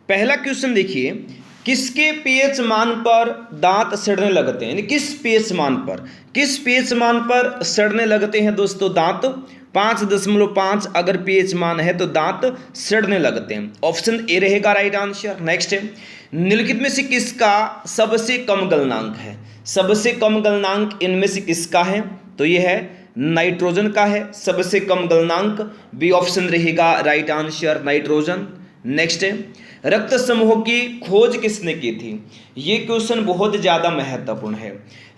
पहला क्वेश्चन देखिए, किसके पीएच मान पर दांत सड़ने लगते हैं, यानी किस पीएच मान पर सड़ने लगते हैं दोस्तों दांत? 5.5 अगर पीएच मान है तो दांत सड़ने लगते हैं। ऑप्शन ए रहेगा राइट आंसर। नेक्स्ट है, निम्नलिखित में से किसका सबसे कम गलनांक है? सबसे कम गलनांक इनमें से किसका है? तो ये है नाइट्रोजन का है सबसे कम गलनांक। बी ऑप्शन रहेगा राइट आंसर, नाइट्रोजन। नेक्स्ट है, रक्त समूह की खोज किसने की थी? ये क्वेश्चन बहुत ज़्यादा महत्वपूर्ण है।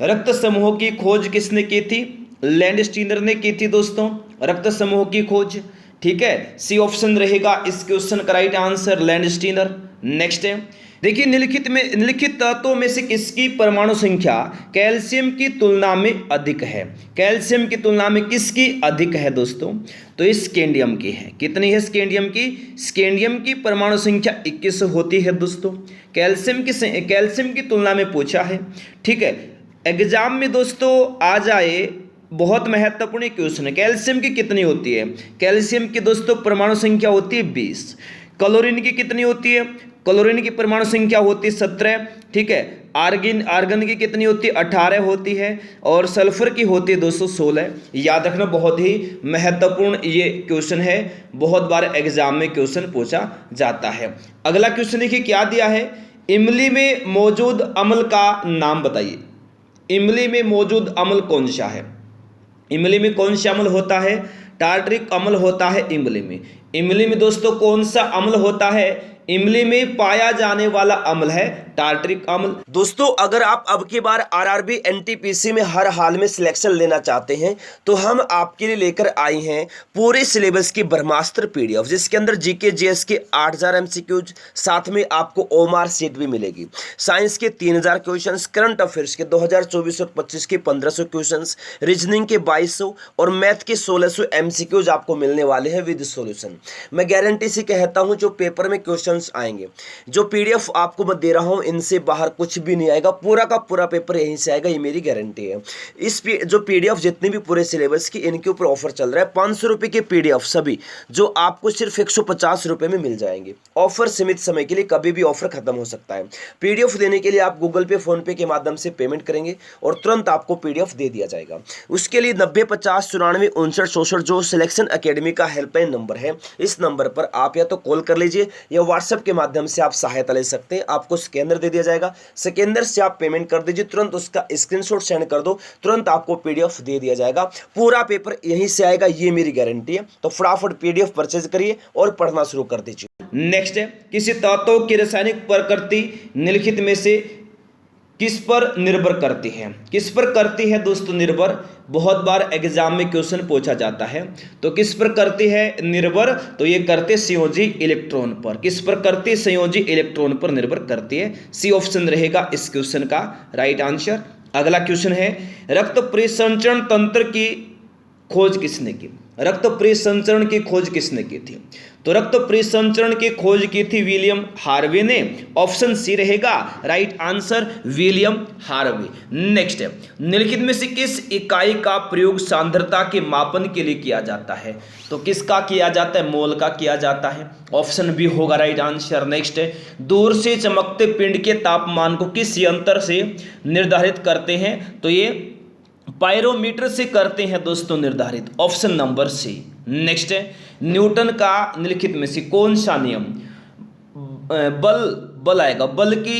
रक्त समूह की खोज किसने की थी? लैंडस्टीनर ने की थी दोस्तों रक्त समूह की खोज। ठीक है, सी ऑप्शन रहेगा इस क्वेश्चन का राइट आंसर, लैंडस्टीनर। नेक्स्ट है, देखिए निम्नलिखित तत्वों में से किसकी परमाणु संख्या कैल्शियम की तुलना में अधिक है? कैल्शियम की तुलना में किसकी अधिक है दोस्तों? तो ये स्कैंडियम की है। कितनी है स्कैंडियम की? स्कैंडियम की परमाणु संख्या 21 होती है दोस्तों। कैल्शियम की तुलना में पूछा है। ठीक है, एग्जाम में दोस्तों आ जाए, बहुत महत्वपूर्ण क्वेश्चन है। कैल्शियम की कितनी होती है? कैल्शियम की दोस्तों परमाणु संख्या होती है 20। क्लोरीन की कितनी होती है? क्लोरीन की परमाणु संख्या होती है 17। ठीक है, आर्गन की कितनी होती है? 18 होती है। और सल्फर की होती है 216। याद रखना, बहुत ही महत्वपूर्ण ये क्वेश्चन है, बहुत बार एग्जाम में क्वेश्चन पूछा जाता है। अगला क्वेश्चन देखिए क्या दिया है, इमली में मौजूद अम्ल का नाम बताइए। इमली में मौजूद अम्ल कौन सा है? इमली में कौन सा अम्ल होता है? टार्टरिक अम्ल होता है इमली में। इमली में दोस्तों कौन सा अम्ल होता है? इमली में पाया जाने वाला अम्ल है टार्टरिक अम्ल। दोस्तों अगर आप अब की बार आरआरबी एनटीपीसी में हर हाल में सिलेक्शन लेना चाहते हैं तो हम आपके लिए लेकर आए हैं पूरे सिलेबस की ब्रह्मास्त्र पीडीएफ, जिसके अंदर जीके जीएस के 8000 एमसीक्यूज, साथ में आपको ओमार सीट भी मिलेगी। साइंस के 3000 क्वेश्चंस, करंट अफेयर्स के 2024 और 25 के 1500 क्वेश्चंस, रीजनिंग के 2200 और मैथ के 1600 एमसीक्यूज आपको मिलने वाले हैं विद सॉल्यूशन। मैं गारंटी से कहता हूं जो पेपर में क्वेश्चन आएंगे, जो पीडीएफ आपको मैं दे रहा हूं, इनसे बाहर कुछ भी नहीं आएगा। पूरा का पूरा पेपर यहीं से आएगा, ये मेरी गारंटी है। जो पीडीएफ जितनी भी पूरे सिलेबस की, इनके ऊपर ऑफर चल रहा है। 500 रुपए के पीडीएफ सभी जो आपको सिर्फ 150 रुपए में मिल जाएंगे। ऑफर सीमित समय के लिए, कभी भी ऑफर खत्म हो सकता है। पीडीएफ देने के लिए आप गूगल पे, फोन पे के माध्यम से पेमेंट करेंगे और तुरंत आपको पीडीएफ दे दिया जाएगा। उसके लिए 90 50 94 59 64 जो सिलेक्शन एकेडमी का हेल्पलाइन नंबर है, इस नंबर पर आप या तो कॉल कर लीजिए या व्हाट्सएप के माध्यम से आप सहायता ले सकते हैं। आपको स्कैनर दे दिया जाएगा, स्कैनर से आप पेमेंट कर दीजिए, तुरंत उसका स्क्रीनशॉट सेंड कर दो, तुरंत आपको पीडीएफ दे दिया जाएगा। पूरा पेपर यहीं से आएगा, ये मेरी गारंटी है। तो फटाफट पीडीएफ परचेज करिए और पढ़ना शुरू कर दीजिए। नेक्स्ट है, किसी तत्व की रासायनिक प्रकृति निम्नलिखित में से किस पर निर्भर करती है? किस पर करती है दोस्तों निर्भर? बहुत बार एग्जाम में क्वेश्चन पूछा जाता है। तो किस पर करती है निर्भर? तो ये करते संयोजी इलेक्ट्रॉन पर। किस पर करती? संयोजी इलेक्ट्रॉन पर निर्भर करती है। सी ऑप्शन रहेगा इस क्वेश्चन का राइट आंसर। अगला क्वेश्चन है, रक्त परिसंचरण तंत्र की खोज किसने की? रक्त परिसंचरण की खोज किसने की थी? तो रक्त परिसंचरण की खोज की थी विलियम हार्वे ने। ऑप्शन सी रहेगा right answer, William Harvey. Next है, निम्नलिखित में से किस इकाई का प्रयोग सांद्रता के मापन के लिए किया जाता है? तो किसका किया जाता है? मोल का किया जाता है। ऑप्शन बी होगा राइट आंसर। नेक्स्ट है, दूर से चमकते पिंड के तापमान को किस यंत्र से निर्धारित करते हैं? तो ये पायरोमीटर से करते हैं दोस्तों निर्धारित। Option number C. नेक्स्ट है, न्यूटन का निम्नलिखित में से कौन सा नियम बल आएगा, बल की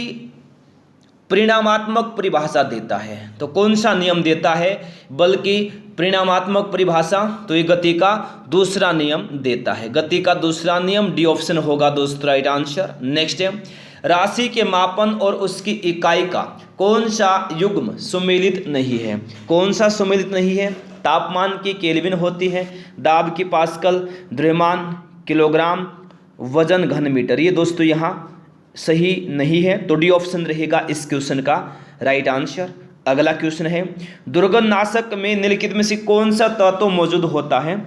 परिणामात्मक परिभाषा देता है? तो कौन सा नियम देता है बल की परिणामात्मक परिभाषा? तो ये गति का दूसरा नियम देता है। गति का दूसरा नियम, डी ऑप्शन होगा दोस्तों राइट आंसर। नेक्स्ट है, राशि के मापन और उसकी इकाई का कौन सा युग्म सुमेलित नहीं है? कौन सा सुमेलित नहीं है? तापमान की केल्विन होती है, दाब की पास्कल, द्रव्यमान किलोग्राम, वजन घन मीटर। ये दोस्तों यहाँ सही नहीं है, तो डी ऑप्शन रहेगा इस क्वेश्चन का राइट आंसर। अगला क्वेश्चन है, दुर्गंध नाशक में निम्नलिखित में से कौन सा तत्व मौजूद होता है?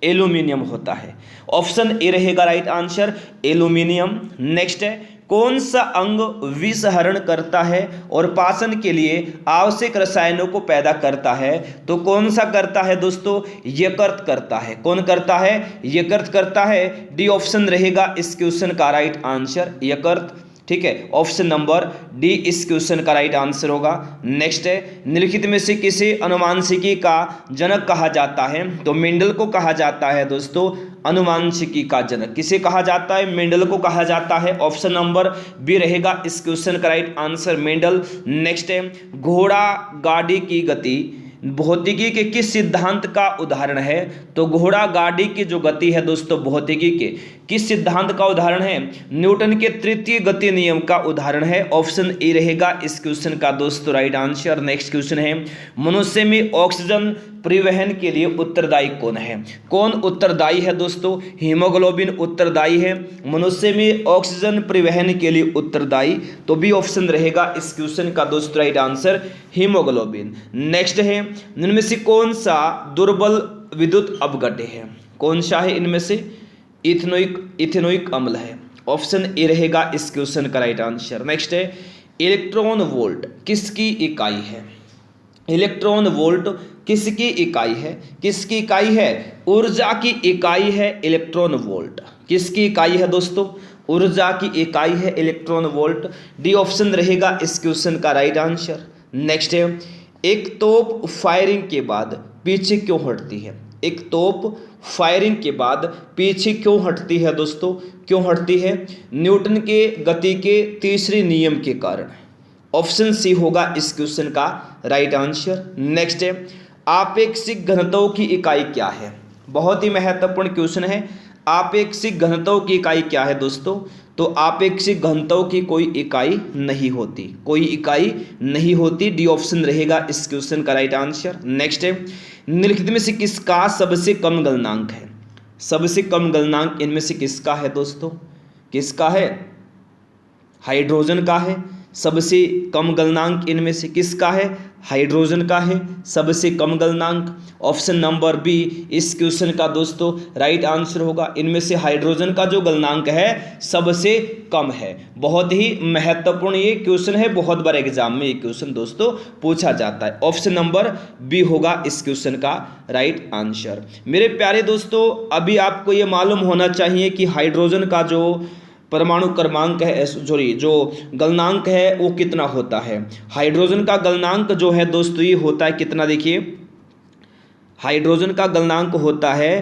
एल्यूमिनियम होता है। ऑप्शन ए रहेगा राइट आंसर, एल्यूमिनियम। नेक्स्ट है, कौन सा अंग विषहरण करता है और पाचन के लिए आवश्यक रसायनों को पैदा करता है? तो कौन सा करता है दोस्तों? यकृत करता है। कौन करता है? यकृत करता है। डी ऑप्शन रहेगा इस क्वेश्चन का राइट आंसर, यकृत। ठीक है, ऑप्शन नंबर डी इस क्वेश्चन का राइट आंसर होगा। नेक्स्ट है, निम्नलिखित में से किसे अनुवांशिकी का जनक कहा जाता है? तो मेंडल को कहा जाता है दोस्तों अनुवांशिकी का जनक। किसे कहा जाता है? मेंडल को कहा जाता है। ऑप्शन नंबर बी रहेगा इस क्वेश्चन का राइट आंसर, मेंडल। नेक्स्ट है, घोड़ा गाड़ी की गति भौतिकी के किस सिद्धांत का उदाहरण है? तो घोड़ा गाड़ी की जो गति है दोस्तों भौतिकी के किस सिद्धांत का उदाहरण है? न्यूटन के तृतीय गति नियम का उदाहरण है। ऑप्शन ए रहेगा इस क्वेश्चन का दोस्तों राइट आंसर। नेक्स्ट क्वेश्चन है, मनुष्य में ऑक्सीजन परिवहन के लिए उत्तरदायी कौन है? कौन उत्तरदायी है दोस्तों? हीमोग्लोबिन उत्तरदायी है मनुष्य में ऑक्सीजन परिवहन के लिए उत्तरदायी। तो बी ऑप्शन रहेगा इस क्वेश्चन का दोस्तों राइट आंसर, हीमोग्लोबिन। नेक्स्ट है, इनमें से कौन सा दुर्बल विद्युत अपघट्य है? कौन सा है इनमें से? इथेनोइक अम्ल है। ऑप्शन ए रहेगा इस क्वेश्चन का राइट आंसर। नेक्स्ट है, इलेक्ट्रॉन वोल्ट किसकी इकाई है? इलेक्ट्रॉन वोल्ट किसकी इकाई है? किसकी इकाई है? ऊर्जा की इकाई है इलेक्ट्रॉन वोल्ट। किसकी इकाई है दोस्तों? ऊर्जा की इकाई है इलेक्ट्रॉन वोल्ट। डी ऑप्शन रहेगा इस क्वेश्चन का राइट आंसर। नेक्स्ट है, एक तोप फायरिंग के बाद पीछे क्यों हटती है? एक तोप फायरिंग के बाद पीछे क्यों हटती है दोस्तों? क्यों हटती है? न्यूटन के गति के तीसरे नियम के कारण। ऑप्शन सी होगा इस क्वेश्चन का राइट आंसर। नेक्स्ट है, आपेक्षिक घनत्व की इकाई क्या है? बहुत ही महत्वपूर्ण क्वेश्चन है। आपेक्षिक घनत्व की इकाई क्या है दोस्तों? तो आपेक्षिक घनत्व की कोई इकाई नहीं होती, कोई इकाई नहीं होती। डी ऑप्शन रहेगा इस क्वेश्चन का राइट आंसर। नेक्स्ट है, निम्नलिखित में से किसका सबसे कम गलनांक है? सबसे कम गलनांक इनमें से किसका है दोस्तों? किसका है? हाइड्रोजन का है। सबसे कम गलनांक इनमें से किसका है? हाइड्रोजन का है सबसे कम गलनांक। ऑप्शन नंबर बी इस क्वेश्चन का दोस्तों राइट आंसर होगा। इनमें से हाइड्रोजन का जो गलनांक है सबसे कम है। बहुत ही महत्वपूर्ण ये क्वेश्चन है, बहुत बार एग्जाम में ये क्वेश्चन दोस्तों पूछा जाता है। ऑप्शन नंबर बी होगा इस क्वेश्चन का राइट आंसर। मेरे प्यारे दोस्तों, अभी आपको ये मालूम होना चाहिए कि हाइड्रोजन का जो परमाणु क्रमांक है, सॉरी जो गलनांक है वो कितना होता है। हाइड्रोजन का गलनांक जो है दोस्तों ये होता है कितना, देखिए हाइड्रोजन का गलनांक होता है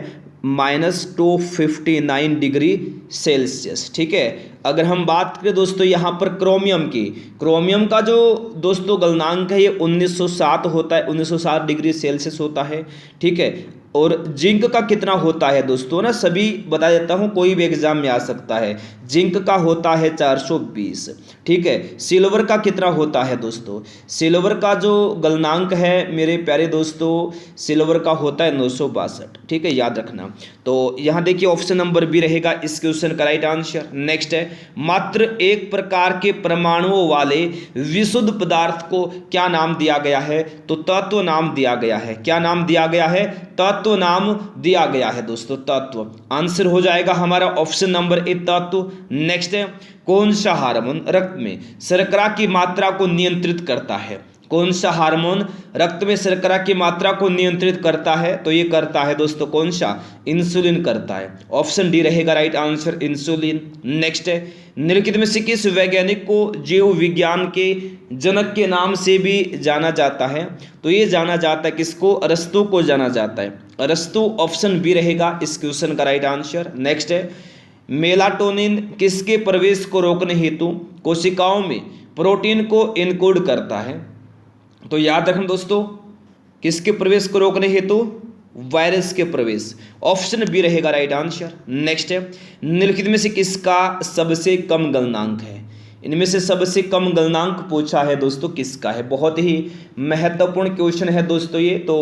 -259 डिग्री सेल्सियस। ठीक है, अगर हम बात करें दोस्तों यहाँ पर क्रोमियम की, क्रोमियम का जो दोस्तों गलनांक है ये 1907 होता है, 1907 डिग्री सेल्सियस होता है। ठीक है, और जिंक का कितना होता है दोस्तों, ना सभी बता देता हूँ, कोई भी एग्जाम में आ सकता है। जिंक का होता है 420। ठीक है, सिल्वर का कितना होता है दोस्तों? सिल्वर का जो गलनांक है मेरे प्यारे दोस्तों, सिल्वर का होता है 962। ठीक है, याद रखना। तो यहाँ देखिए ऑप्शन नंबर बी रहेगा इस क्वेश्चन का राइट आंसर। नेक्स्ट है, मात्र एक प्रकार के परमाणुओं वाले विशुद्ध पदार्थ को क्या नाम दिया गया है? तो तत्व नाम दिया गया है। क्या नाम दिया गया है? तत्व नाम दिया गया है दोस्तों, तत्व। आंसर हो जाएगा हमारा ऑप्शन नंबर ए तत्व। नेक्स्ट है, कौन सा हार्मोन रक्त में शर्करा की मात्रा को नियंत्रित करता है? कौन सा हार्मोन रक्त में शर्करा की मात्रा को नियंत्रित करता है? तो ये करता है दोस्तों कौन सा? इंसुलिन करता है। ऑप्शन डी रहेगा राइट आंसर, इंसुलिन। नेक्स्ट है, निम्नलिखित में से किस वैज्ञानिक को जीव विज्ञान के जनक के नाम से भी जाना जाता है? तो ये जाना जाता है किसको? अरस्तु को जाना जाता है, अरस्तु। ऑप्शन बी रहेगा इस क्वेश्चन का राइट आंसर। नेक्स्ट है, मेलाटोनिन किसके प्रवेश को रोकने हेतु कोशिकाओं में प्रोटीन को इनकोड करता है? तो याद रखना दोस्तों, किसके प्रवेश को रोकने हेतु? वायरस के प्रवेश। ऑप्शन बी रहेगा राइट आंसर। नेक्स्ट है, निम्नलिखित में से किसका सबसे कम गलनांक है? इनमें से सबसे कम गलनांक पूछा है दोस्तों किसका है? बहुत ही महत्वपूर्ण क्वेश्चन है दोस्तों ये। तो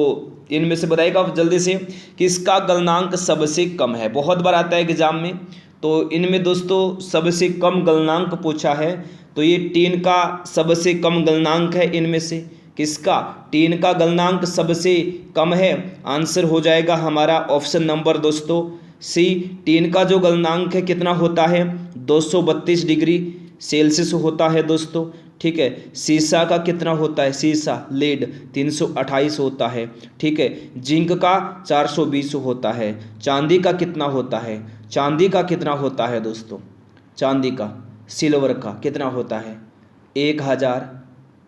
इनमें से बताइएगा आप जल्दी से, किसका गलनांक सबसे कम है? बहुत बार आता है एग्जाम में। तो इनमें दोस्तों सबसे कम गलनांक पूछा है, तो ये टीन का सबसे कम गलनांक है। इनमें से किसका? टीन का गलनांक सबसे कम है। आंसर हो जाएगा हमारा ऑप्शन नंबर दोस्तों सी। टीन का जो गलनांक है कितना होता है? 232 डिग्री सेल्सियस होता है दोस्तों, ठीक है। सीसा का कितना होता है, सीसा लेड 328 होता है, ठीक है। जिंक का 420 होता है। चांदी का कितना होता है, चांदी का कितना होता है दोस्तों, चांदी का, सिल्वर का कितना होता है 1000,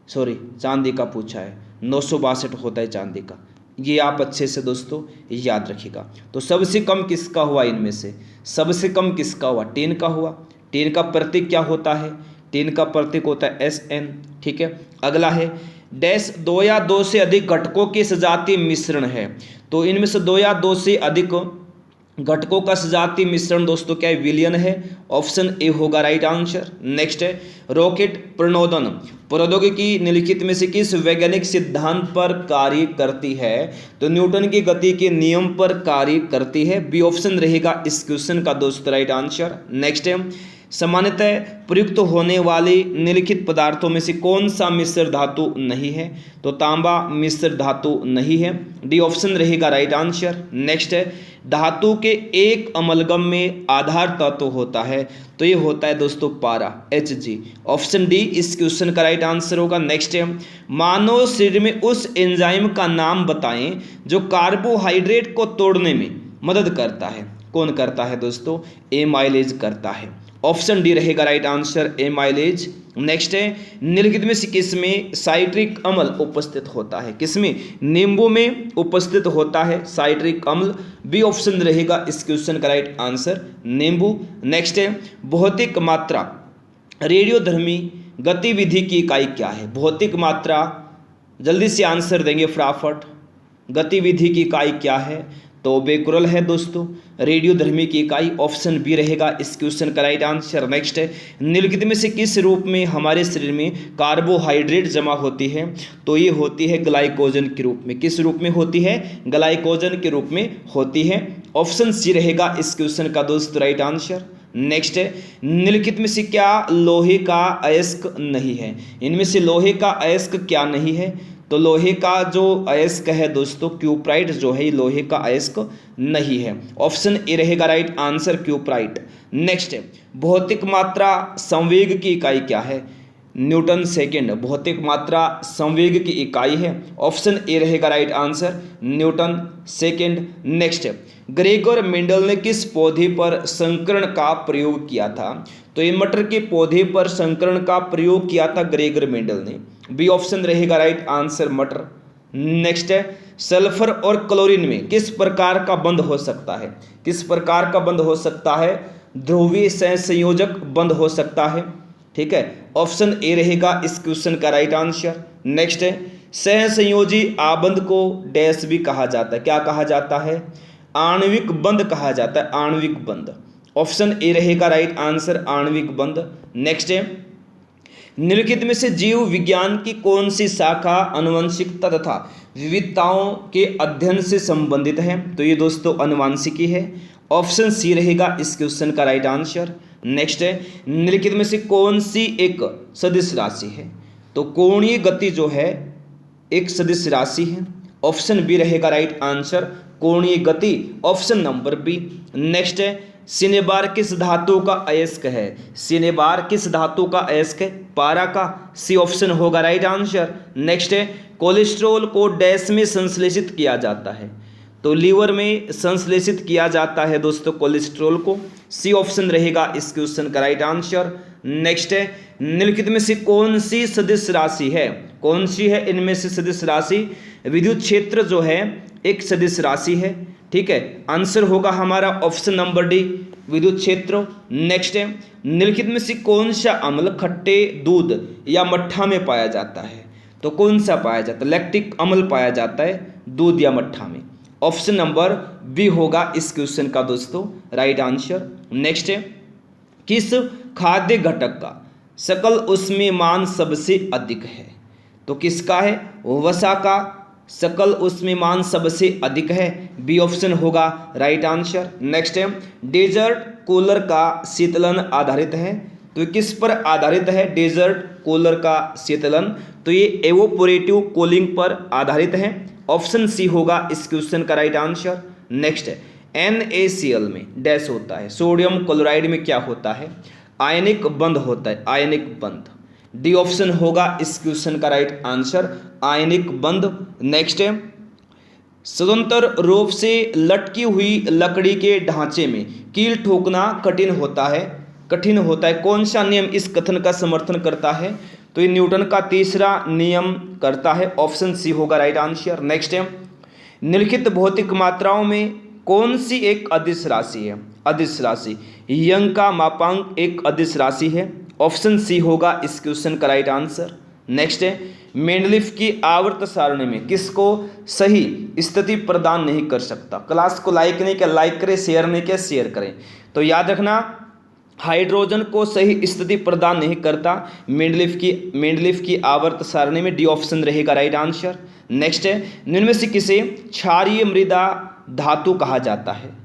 सॉरी चांदी का पूछा है 962 होता है चांदी का। ये आप अच्छे से दोस्तों याद रखिएगा। तो सबसे कम किसका हुआ इनमें से, सबसे कम किसका हुआ, टिन का हुआ। टिन का प्रतीक क्या होता है, टिन का प्रतीक होता है SN, ठीक है। अगला है डैश 2 या 2 से अधिक घटकों के सजातीय मिश्रण है। तो इनमें से 2 या 2 से अधिक घटकों का सजातीय मिश्रण दोस्तों क्या है, विलयन है। ऑप्शन ए होगा राइट आंसर। नेक्स्ट है रॉकेट प्रणोदन प्रौद्योगिकी निम्नलिखित में से किस वैज्ञानिक सिद्धांत पर कार्य करती है। तो न्यूटन की गति के नियम पर कार्य करती है। बी ऑप्शन रहेगा इस क्वेश्चन का दोस्तों राइट आंसर। नेक्स्ट है सामान्यतः प्रयुक्त होने वाले निम्नलिखित पदार्थों में से कौन सा मिश्र धातु नहीं है। तो तांबा मिश्र धातु नहीं है। डी ऑप्शन रहेगा राइट आंसर। नेक्स्ट है धातु के एक अमलगम में आधार तत्व होता है। तो ये होता है दोस्तों पारा, Hg। ऑप्शन डी इस क्वेश्चन का राइट आंसर होगा। नेक्स्ट है मानव शरीर में उस एंजाइम का नाम बताएं जो कार्बोहाइड्रेट को तोड़ने में मदद करता है। कौन करता है दोस्तों, एमाइलेज करता है। ऑप्शन डी रहेगा राइट आंसर, एमाइलेज। नेक्स्ट है निम्नलिखित में से किसमें साइट्रिक अम्ल उपस्थित होता है, किसमें, नींबू में उपस्थित होता है साइट्रिक अम्ल। बी ऑप्शन रहेगा इस क्वेश्चन का राइट आंसर, नींबू। नेक्स्ट है भौतिक मात्रा रेडियोधर्मी गतिविधि की इकाई क्या है। भौतिक मात्रा, जल्दी से आंसर देंगे फटाफट, गतिविधि की इकाई क्या है। तो बेकुरल है दोस्तों रेडियोधर्मी की इकाई। ऑप्शन बी रहेगा इस क्वेश्चन का राइट आंसर। नेक्स्ट है निम्नलिखित में से किस रूप में हमारे शरीर में कार्बोहाइड्रेट जमा होती है। तो ये होती है ग्लाइकोजन के रूप में। किस रूप में होती है, ग्लाइकोजन के रूप में होती है। ऑप्शन सी रहेगा इस क्वेश्चन का दोस्तों राइट आंसर। नेक्स्ट है निम्नलिखित में से क्या लोहे का अयस्क नहीं है। इनमें से लोहे का अयस्क क्या नहीं है। तो लोहे का जो अयस्क है दोस्तों क्यूप्राइट जो है, ये लोहे का अयस्क नहीं है। ऑप्शन ए रहेगा राइट आंसर, क्यूप्राइट। नेक्स्ट है भौतिक मात्रा संवेग की इकाई क्या है। न्यूटन सेकेंड भौतिक मात्रा संवेग की इकाई है। ऑप्शन ए रहेगा right answer, Newton second. Next है ग्रेगर मेंडल ने किस पौधे पर संकरण का प्रयोग किया था। तो ये मटर के पौधे पर संकरण का प्रयोग किया था ग्रेगर मेंडल ने। बी ऑप्शन रहेगा राइट आंसर, मटर। नेक्स्ट है सल्फर और क्लोरीन में किस प्रकार का बंध हो सकता है। किस प्रकार का बंध हो सकता है, ध्रुवीय सहसंयोजक बंध हो सकता है, ठीक है। ऑप्शन ए रहेगा इस क्वेश्चन का राइट आंसर। नेक्स्ट है सहसंयोजी आबंध को डैश भी कहा जाता है। क्या कहा जाता है, आणविक बंध कहा जाता है, आणविक बंध। ऑप्शन ए रहेगा राइट आंसर, आणविक बंध। नेक्स्ट है निम्नलिखित में से जीव विज्ञान की कौन सी शाखा आनुवंशिकता तथा विविधताओं के अध्ययन से संबंधित है। तो ये दोस्तों आनुवंशिकी है। ऑप्शन सी रहेगा इस क्वेश्चन का राइट आंसर। नेक्स्ट है निम्नलिखित में से कौन सी एक सदिश राशि है। तो कोणीय गति जो है एक सदिश राशि है। ऑप्शन बी रहेगा राइट आंसर, कोणीय गति। Option number B. नेक्स्ट है सिनेबार किस धातु का अयस्क है। सिनेबार किस धातु का अयस्क है, पारा का। सी ऑप्शन होगा राइट आंसर। नेक्स्ट है कोलेस्ट्रॉल को डैश में संश्लेषित किया जाता है। तो लीवर में संश्लेषित किया जाता है दोस्तों कोलेस्ट्रॉल को। सी ऑप्शन रहेगा इस क्वेश्चन का राइट आंसर। नेक्स्ट है निम्नलिखित में से कौन सी सदिश राशि है, कौन सी है इनमें से सदिश राशि। विद्युत क्षेत्र जो है एक सदिश राशि है, ठीक है। आंसर होगा हमारा ऑप्शन नंबर डी, विद्युत क्षेत्र। नेक्स्ट है निम्नलिखित में से कौन सा अम्ल खट्टे दूध या मट्ठा में पाया जाता है। तो कौन सा पाया जाता है, लैक्टिक अम्ल पाया जाता है दूध या मट्ठा में। ऑप्शन नंबर बी होगा इस क्वेश्चन का दोस्तों राइट आंसर। नेक्स्ट है किस खाद्य घटक का सकल ऊष्मीयमान सबसे अधिक है। तो किसका है, वसा का सकल ऊष्मीयमान सबसे अधिक है। बी ऑप्शन होगा राइट आंसर। नेक्स्ट है डेजर्ट कूलर का शीतलन आधारित है। तो किस पर आधारित है, डेजर्ट कूलर का शीतलन। तो ये एवोपोरेटिव कूलिंग पर आधारित है। ऑप्शन सी होगा इस क्वेश्चन का राइट आंसर। नेक्स्ट है NaCl में डैश होता है, सोडियम क्लोराइड में क्या होता है, आयनिक बंध होता है, आयनिक बंध। डी ऑप्शन होगा इस क्वेश्चन का राइट आंसर, आयनिक बंध। नेक्स्ट है, स्वतंत्र रूप से लटकी हुई लकड़ी के ढांचे में कील ठोकना कठिन होता है, कठिन होता है। कौन सा नियम इस कथन का समर्थन करता है? तो ये न्यूटन का तीसरा नियम करता है, ऑप्शन सी होगा राइट आंसर। नेक्स्ट है, निम्नलिखित भौतिक मात्राओं में कौन सी एक अदिश राशि है? अदिश राशि, यंग का मापांक एक अदिश राशि है, ऑप्शन सी होगा इस क्वेश्चन का राइट आंसर। नेक्स्ट है, मेंडलीफ की आवर्त सारणी में किसको सही स्थिति प्रदान नहीं कर सकता? क्लास को लाइक नहीं किया, लाइक करें, शेयर नहीं किया, शेयर करें। तो याद रखना, हाइड्रोजन को सही स्थिति प्रदान नहीं करता मेंडलीफ की आवर्त सारणी में, डी ऑप्शन रहेगा राइट आंसर। नेक्स्ट है, निम्न में से किसे क्षारीय मृदा धातु कहा जाता है?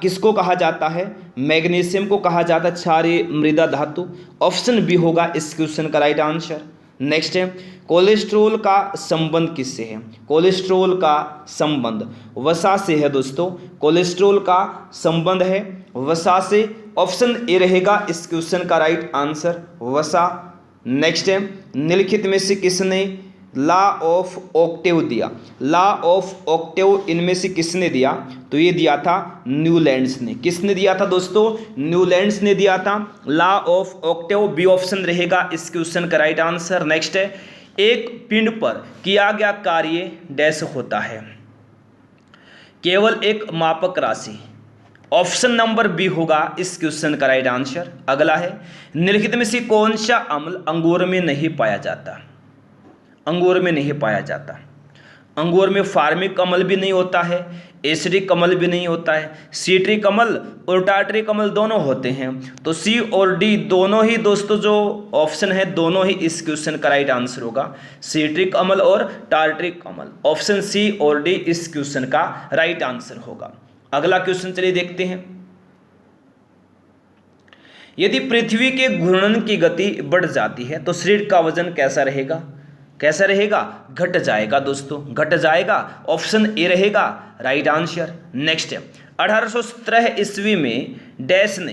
किसको कहा जाता है? मैग्नीशियम को कहा जाता है क्षारीय मृदा धातु, ऑप्शन बी होगा इस क्वेश्चन का राइट आंसर। नेक्स्ट है, कोलेस्ट्रॉल का संबंध किससे है? कोलेस्ट्रॉल का संबंध वसा से है दोस्तों, कोलेस्ट्रॉल का संबंध है वसा से, ऑप्शन ए रहेगा इस क्वेश्चन का राइट आंसर, वसा। नेक्स्ट है, निम्नलिखित में से किसने लॉ ऑफ ऑक्टेव दिया? लॉ ऑफ ऑक्टेव इनमें से किसने दिया? तो ये दिया था न्यूलैंड्स ने। किसने दिया था दोस्तों? न्यूलैंड्स ने दिया था law of octave, B option रहेगा इस क्वेश्चन का राइट आंसर। नेक्स्ट है, एक पिंड पर किया गया कार्य डैश होता है? केवल एक मापक राशि, ऑप्शन नंबर बी होगा इस क्वेश्चन का राइट आंसर। अगला है, निम्नलिखित में से कौन सा अम्ल अंगूर में नहीं पाया जाता? अंगूर में नहीं पाया जाता। अंगूर में फार्मिक अम्ल भी नहीं होता है, एसिडिक अम्ल भी नहीं होता है, सीट्रिक अम्ल और टार्टरिक अम्ल दोनों होते हैं। तो सी और डी दोनों ही दोस्तों जो ऑप्शन है दोनों ही इस क्वेश्चन का राइट आंसर होगा, सीट्रिक अम्ल और टार्टरिक अम्ल, ऑप्शन सी और डी इस क्वेश्चन का राइट आंसर होगा। अगला क्वेश्चन चलिए देखते हैं, यदि पृथ्वी के घूर्णन की गति बढ़ जाती है तो शरीर का वजन कैसा रहेगा? कैसा रहेगा? घट जाएगा दोस्तों, घट जाएगा, ऑप्शन ए रहेगा राइट आंसर। नेक्स्ट है, 1817 ईस्वी में डैश ने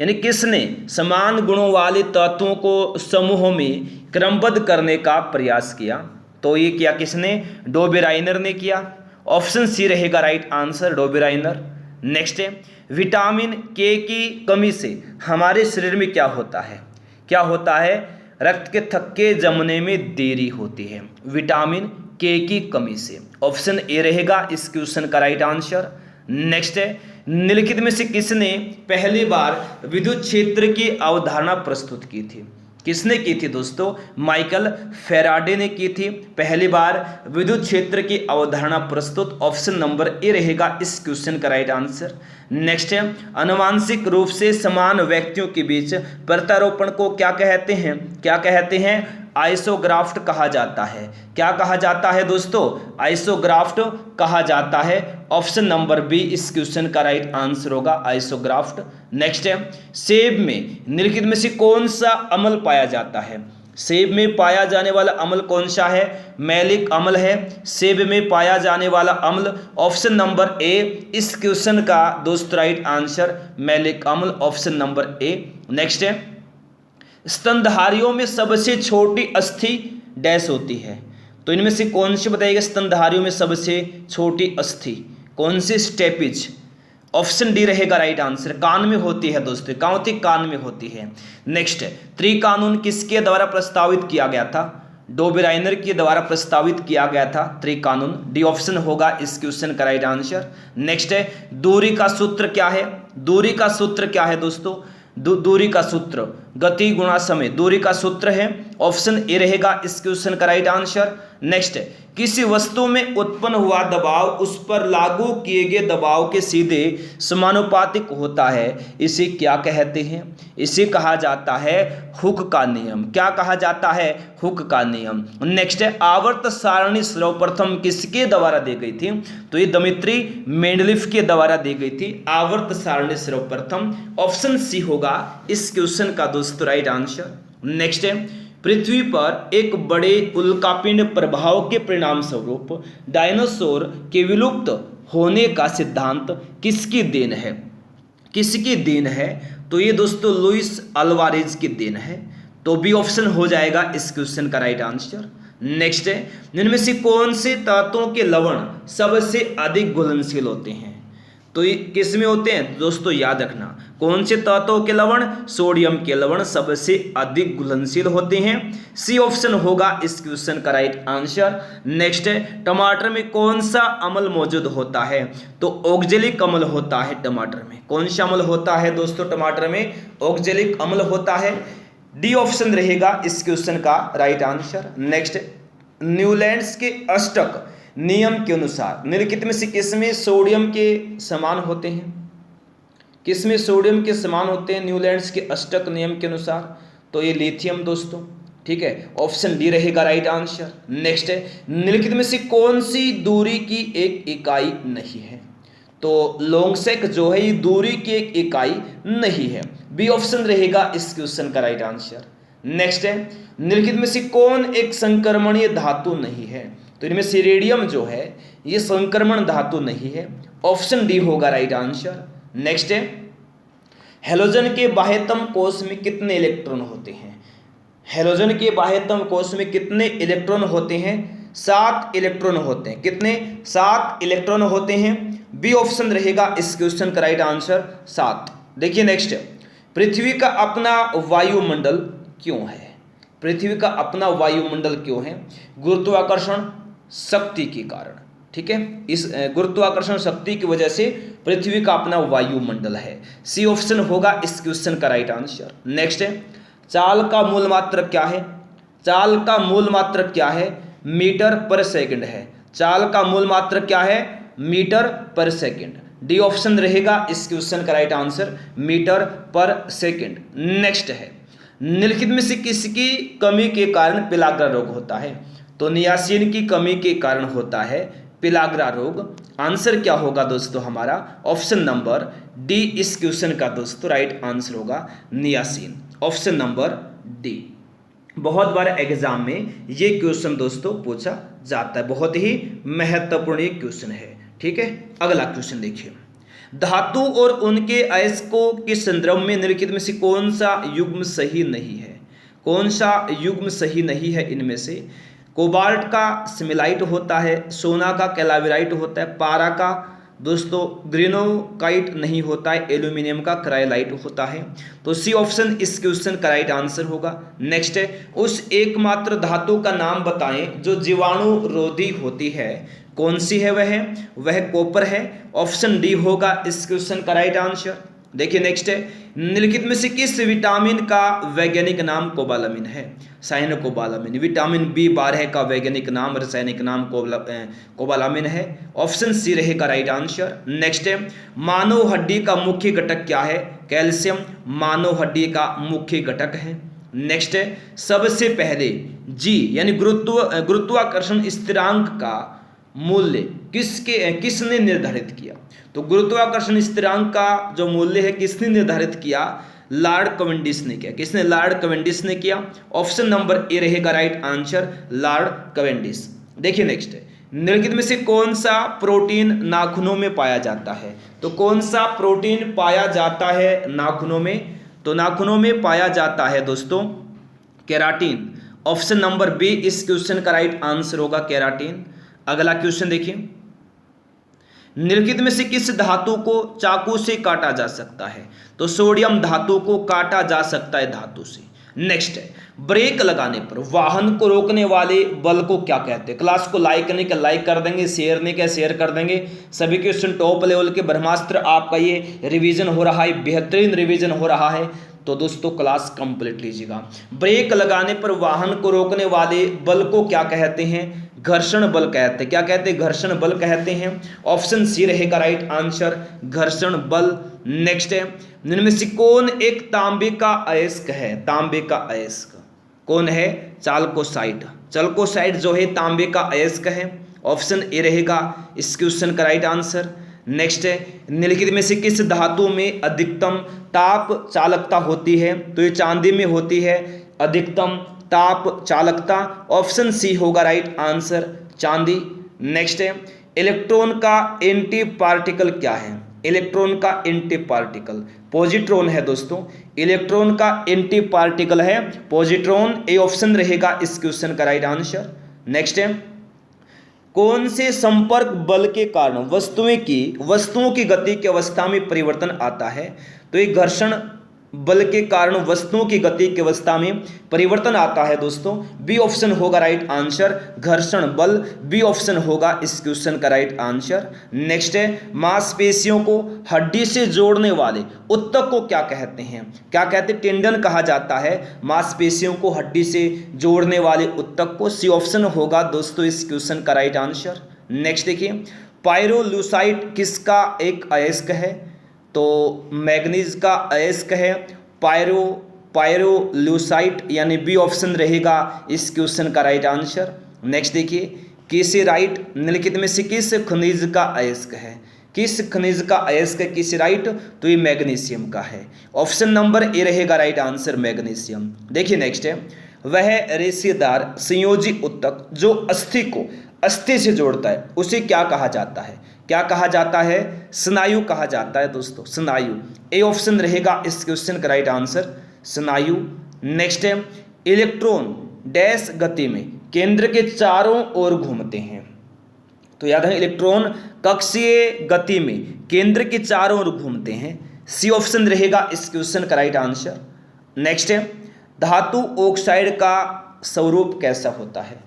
यानी किसने समान गुणों वाले तत्वों को समूहों में क्रमबद्ध करने का प्रयास किया? तो ये किया किसने? डोबेराइनर ने किया, ऑप्शन सी रहेगा राइट आंसर, डोबेराइनर। नेक्स्ट है, विटामिन के की कमी से हमारे शरीर में क्या होता है? क्या होता है? रक्त के थक्के जमने में देरी होती है, विटामिन के की कमी से, ऑप्शन ए रहेगा इस क्वेश्चन का राइट आंसर। नेक्स्ट है, निम्नलिखित में से किसने पहली बार विद्युत क्षेत्र की अवधारणा प्रस्तुत की थी? किसने की थी दोस्तों? माइकल फेराडे ने की थी पहली बार विद्युत क्षेत्र की अवधारणा प्रस्तुत, ऑप्शन नंबर ए रहेगा इस क्वेश्चन का राइट आंसर। नेक्स्ट है, अनुवांशिक रूप से समान व्यक्तियों के बीच प्रत्यारोपण को क्या कहते हैं? क्या कहते हैं? आइसोग्राफ्ट कहा जाता है। क्या कहा जाता है दोस्तों? आइसोग्राफ्ट कहा जाता है, ऑप्शन नंबर बी इस क्वेश्चन का राइट आंसर होगा, आइसोग्राफ्ट। नेक्स्ट है, सेब में निम्नलिखित में से कौन सा अम्ल पाया जाता है? सेब में पाया जाने वाला अम्ल कौन सा है? मैलिक अम्ल है सेब में पाया जाने वाला अम्ल, ऑप्शन नंबर ए इस क्वेश्चन का दोस्तों राइट आंसर, मैलिक अम्ल, ऑप्शन नंबर ए। नेक्स्ट है, स्तनधारियों में सबसे छोटी अस्थि डैश होती है? तो इनमें से कौन सी बताइएगा? स्तनधारियों में सबसे छोटी अस्थि कौन सी? स्टेपिज, ऑप्शन डी रहेगा राइट आंसर। कान में होती है दोस्तों, कहाँ होती? कान में होती है। नेक्स्ट है, त्रिकानून किसके द्वारा प्रस्तावित किया गया था? डोबेराइनर के द्वारा प्रस्तावित किया गया था त्रिकानून, डी ऑप्शन होगा इस क्वेश्चन का राइट आंसर। नेक्स्ट है, दूरी का सूत्र क्या है? दूरी का सूत्र क्या है दोस्तों? दूरी का सूत्र गति गुणा समय, दूरी का सूत्र है, ऑप्शन ए रहेगा इस क्वेश्चन का राइट आंसर। नेक्स्ट है, किसी वस्तु में उत्पन्न हुआ दबाव उस पर लागू किए गए दबाव के सीधे समानुपातिक होता है, इसे क्या कहते हैं? इसे कहा जाता है हुक का नियम। क्या कहा जाता है? हुक का नियम। नेक्स्ट है, आवर्त सारणी सर्वप्रथम किसके द्वारा दी गई थी? तो ये दमित्री मेंडलीफ के द्वारा दी गई थी आवर्त सारणी सर्वप्रथम, ऑप्शन सी होगा इस क्वेश्चन का दोस्तों राइट आंसर। नेक्स्ट है, पृथ्वी पर एक बड़े उल्कापिंड प्रभाव के परिणाम स्वरूप डायनासोर के विलुप्त होने का सिद्धांत किसकी देन है? किसकी देन है? तो ये दोस्तों लुइस अल्वारेज की देन है। तो बी ऑप्शन हो जाएगा इस क्वेश्चन का राइट आंसर। नेक्स्ट है, इनमें से कौन से तत्वों के लवण सबसे अधिक घुलनशील होते हैं? तो ये किस में होते हैं दोस्तों, याद रखना, कौन से तत्वों के लवण? सोडियम के लवण सबसे अधिक घुलनशील होते हैं। सी ऑप्शन होगा इस क्वेश्चन का राइट आंसर। नेक्स्ट है, टमाटर में कौन सा अम्ल मौजूद होता है? तो ऑक्जेलिक अम्ल होता है टमाटर में। कौन सा अम्ल होता है दोस्तों टमाटर में? ऑक्जेलिक अम्ल होता है। डी ऑप्शन रहेगा इस क्वेश्चन का राइट आंसर। नेक्स्ट, न्यूलैंड्स के अष्टक नियम के अनुसार निम्नलिखित में से किसमें सोडियम के समान होते हैं? किसमें सोडियम के समान होते हैं न्यूलैंड्स के अष्टक नियम के अनुसार? तो ये लिथियम दोस्तों, ठीक है, ऑप्शन डी रहेगा राइट आंसर। नेक्स्ट है, निम्नलिखित में से कौन सी दूरी की एक इकाई नहीं है? तो लॉन्गसेक जो है ये दूरी की एक इकाई नहीं है। बी ऑप्शन रहेगा इस क्वेश्चन का राइट आंसर। नेक्स्ट है, निम्नलिखित में से कौन एक संक्रमणीय धातु नहीं है? तो इनमें से रेडियम जो है ये संक्रमण धातु नहीं है। ऑप्शन डी होगा राइट आंसर। नेक्स्ट है, हेलोजन के बाह्यतम कोश में कितने इलेक्ट्रॉन होते हैं? हेलोजन के बाह्यतम कोश में कितने इलेक्ट्रॉन होते हैं? 7 इलेक्ट्रॉन होते हैं। कितने? 7 इलेक्ट्रॉन होते हैं। बी ऑप्शन रहेगा इस क्वेश्चन का राइट आंसर 7। देखिए नेक्स्ट, पृथ्वी का अपना वायुमंडल क्यों है? पृथ्वी का अपना वायुमंडल क्यों है? गुरुत्वाकर्षण शक्ति के कारण, ठीक है, इस गुरुत्वाकर्षण शक्ति की वजह से पृथ्वी का अपना वायुमंडल है। सी ऑप्शन होगा इस क्वेश्चन का राइट आंसर। नेक्स्ट है, चाल का मूल मात्रक क्या है? चाल का मूल मात्रक क्या है? मीटर पर सेकंड है। चाल का मूल मात्रक क्या है? मीटर पर सेकंड। डी ऑप्शन रहेगा इस क्वेश्चन का राइट आंसर, मीटर पर सेकंड। नेक्स्ट है, निम्नलिखित में से किसकी कमी के कारण पिलाग्रा रोग होता है? तो नियासिन की कमी के कारण होता है पिलाग्रा रोग। आंसर क्या होगा दोस्तों हमारा? ऑप्शन नंबर डी इस क्वेश्चन का दोस्तों राइट आंसर होगा, नियासिन। Option number D. बहुत बार एग्जाम में ये क्वेश्चन दोस्तों पूछा जाता है, बहुत ही महत्वपूर्ण क्वेश्चन है, ठीक है। अगला क्वेश्चन देखिए, धातु और उनके अयस्कों के संदर्भ में निम्नलिखित में से कौन सा युग्म सही नहीं है? कौन सा युग्म सही नहीं है इनमें से? कोबाल्ट का सिमिलाइट होता है, सोना का कैलाविराइट होता है, पारा का दोस्तों ग्रेनोकाइट नहीं होता है, एल्यूमिनियम का क्राइलाइट होता है। तो सी ऑप्शन इस क्वेश्चन का राइट आंसर होगा। नेक्स्ट है, उस एकमात्र धातु का नाम बताएं जो जीवाणु रोधी होती है। कौन सी है वह कॉपर है। ऑप्शन डी होगा इस क्वेश्चन का राइट आंसर। देखिए नेक्स्ट है, निम्नलिखित में से किस विटामिन का वैज्ञानिक नाम कोबालामिन है? साइनोकोबालामिन। विटामिन B12 का वैज्ञानिक नाम, रासायनिक नाम कोबालामिन है। ऑप्शन सी रहेगा राइट आंसर। नेक्स्ट है, मानव हड्डी का मुख्य घटक क्या है? कैल्शियम मानव हड्डी का मुख्य घटक है। नेक्स्ट है, सबसे पहले जी यानी गुरुत्वाकर्षण स्थिरांक का मूल्य किसने निर्धारित किया? तो गुरुत्वाकर्षण स्थिरांक का जो मूल्य है किसने निर्धारित किया? लॉर्ड कैवेंडिश ने किया। किसने? लॉर्ड कैवेंडिश ने किया। ऑप्शन नंबर ए रहेगा राइट आंसर, लॉर्ड कैवेंडिश। देखिए नेक्स्ट है, निम्नलिखित में से कौन सा प्रोटीन नाखूनों में पाया जाता है? तो कौन सा प्रोटीन पाया जाता है नाखूनों में? तो नाखूनों में पाया जाता है दोस्तों केराटिन। ऑप्शन नंबर बी इस क्वेश्चन का राइट आंसर होगा, केराटिन। अगला क्वेश्चन देखिए, निम्नलिखित में से किस धातु को चाकू से काटा जा सकता है? तो सोडियम धातु को काटा जा सकता है धातु से। नेक्स्ट है, ब्रेक लगाने पर वाहन को रोकने वाले बल को क्या कहते हैं? क्लास को लाइक करने का लाइक कर देंगे, शेयर नहीं क्या शेयर कर देंगे। सभी क्वेश्चन टॉप लेवल के ब्रह्मास्त्र आपका ये रिवीजन हो रहा है, बेहतरीन रिवीजन हो रहा है, तो दोस्तों क्लास कंप्लीट लीजिएगा। ब्रेक लगाने पर वाहन को रोकने वाले बल को क्या कहते हैं? घर्षण बल कहते हैं। क्या कहते हैं? घर्षण बल कहते हैं। ऑप्शन सी रहेगा राइट आंसर, घर्षण बल। नेक्स्ट है, निम्न में से कौन एक तांबे का अयस्क है? तांबे का अयस्क कौन है? चाल्कोसाइट। चाल्कोसाइट जो है तांबे का अयस्क है। ऑप्शन ए रहेगा इस क्वेश्चन का राइट आंसर। नेक्स्ट है, निम्नलिखित में से किस धातु में अधिकतम ताप चालकता होती है? तो ये चांदी में होती है अधिकतम ताप चालकता। ऑप्शन सी होगा राइट आंसर, चांदी। नेक्स्ट है, इलेक्ट्रॉन का एंटी पार्टिकल क्या है? इलेक्ट्रॉन का एंटी पार्टिकल पॉजिट्रॉन है दोस्तों, इलेक्ट्रॉन का एंटी पार्टिकल है पॉजिट्रॉन। ए ऑप्शन रहेगा इस क्वेश्चन का राइट आंसर। नेक्स्ट है, कौन से संपर्क बल के कारण वस्तुओं की गति की अवस्था में परिवर्तन आता है? तो ये घर्षण बल के कारण वस्तुओं की गति की अवस्था में परिवर्तन आता है दोस्तों। बी ऑप्शन होगा राइट आंसर, घर्षण बल। बी ऑप्शन होगा इस क्वेश्चन का राइट आंसर। नेक्स्ट है, मांसपेशियों को हड्डी से जोड़ने वाले उत्तक को क्या कहते हैं? क्या कहते हैं? टेंडन कहा जाता है मांसपेशियों को हड्डी से जोड़ने वाले उत्तक को। सी ऑप्शन होगा दोस्तों इस क्वेश्चन का राइट आंसर। नेक्स्ट देखिए, पायरोलुसाइट किसका एक अयस्क है? तो मैग्नीज का अयस्क है पायरोलुसाइट, यानी बी ऑप्शन रहेगा इस क्वेश्चन का राइट आंसर। नेक्स्ट देखिए, कीसेराइट निम्नलिखित में से किस खनिज का अयस्क है? किस खनिज का अयस्क है कीसेराइट? तो ये मैग्नीशियम का है। ऑप्शन नंबर ए रहेगा राइट आंसर, मैग्नीशियम। देखिए नेक्स्ट है, वह रेशेदार संयोजी उत्तक जो अस्थि को अस्थि से जोड़ता है उसे क्या कहा जाता है? क्या कहा जाता है? स्नायु कहा जाता है दोस्तों, स्नायु। ए ऑप्शन रहेगा इस क्वेश्चन का राइट आंसर, स्नायु। नेक्स्ट है, इलेक्ट्रॉन डैश गति में केंद्र के चारों ओर घूमते हैं। तो याद है, इलेक्ट्रॉन कक्षीय गति में केंद्र के चारों ओर घूमते हैं। सी ऑप्शन रहेगा इस क्वेश्चन का राइट आंसर। नेक्स्ट है, धातु ऑक्साइड का स्वरूप कैसा होता है?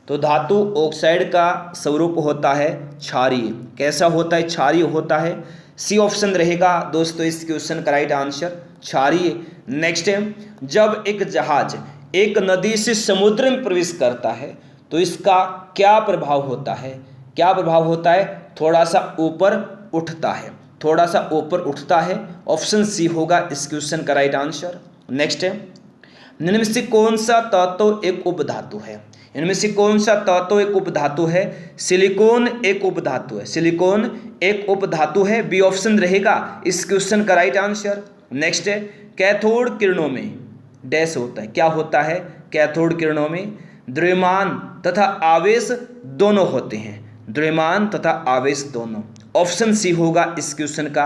तो धातु ऑक्साइड का स्वरूप होता है क्षारीय। कैसा होता है? क्षारीय होता है। सी ऑप्शन रहेगा दोस्तों इस क्वेश्चन का राइट आंसर, क्षारीय। नेक्स्ट है, जब एक जहाज एक नदी से समुद्र में प्रवेश करता है तो इसका क्या प्रभाव होता है? क्या प्रभाव होता है? थोड़ा सा ऊपर उठता है, थोड़ा सा ऊपर उठता है। ऑप्शन सी होगा इस क्वेश्चन का राइट आंसर। नेक्स्ट है, निम्न में से कौन सा तत्व एक उपधातु है? इनमें से कौन सा तत्व एक उपधातु है? सिलिकॉन एक उपधातु है, सिलिकॉन एक उपधातु है। बी ऑप्शन रहेगा इस क्वेश्चन का राइट आंसर। नेक्स्ट है, कैथोड किरणों में डैश होता है। क्या होता है? कैथोड किरणों में द्रव्यमान तथा आवेश दोनों होते हैं, द्रव्यमान तथा आवेश दोनों। ऑप्शन सी होगा इस क्वेश्चन का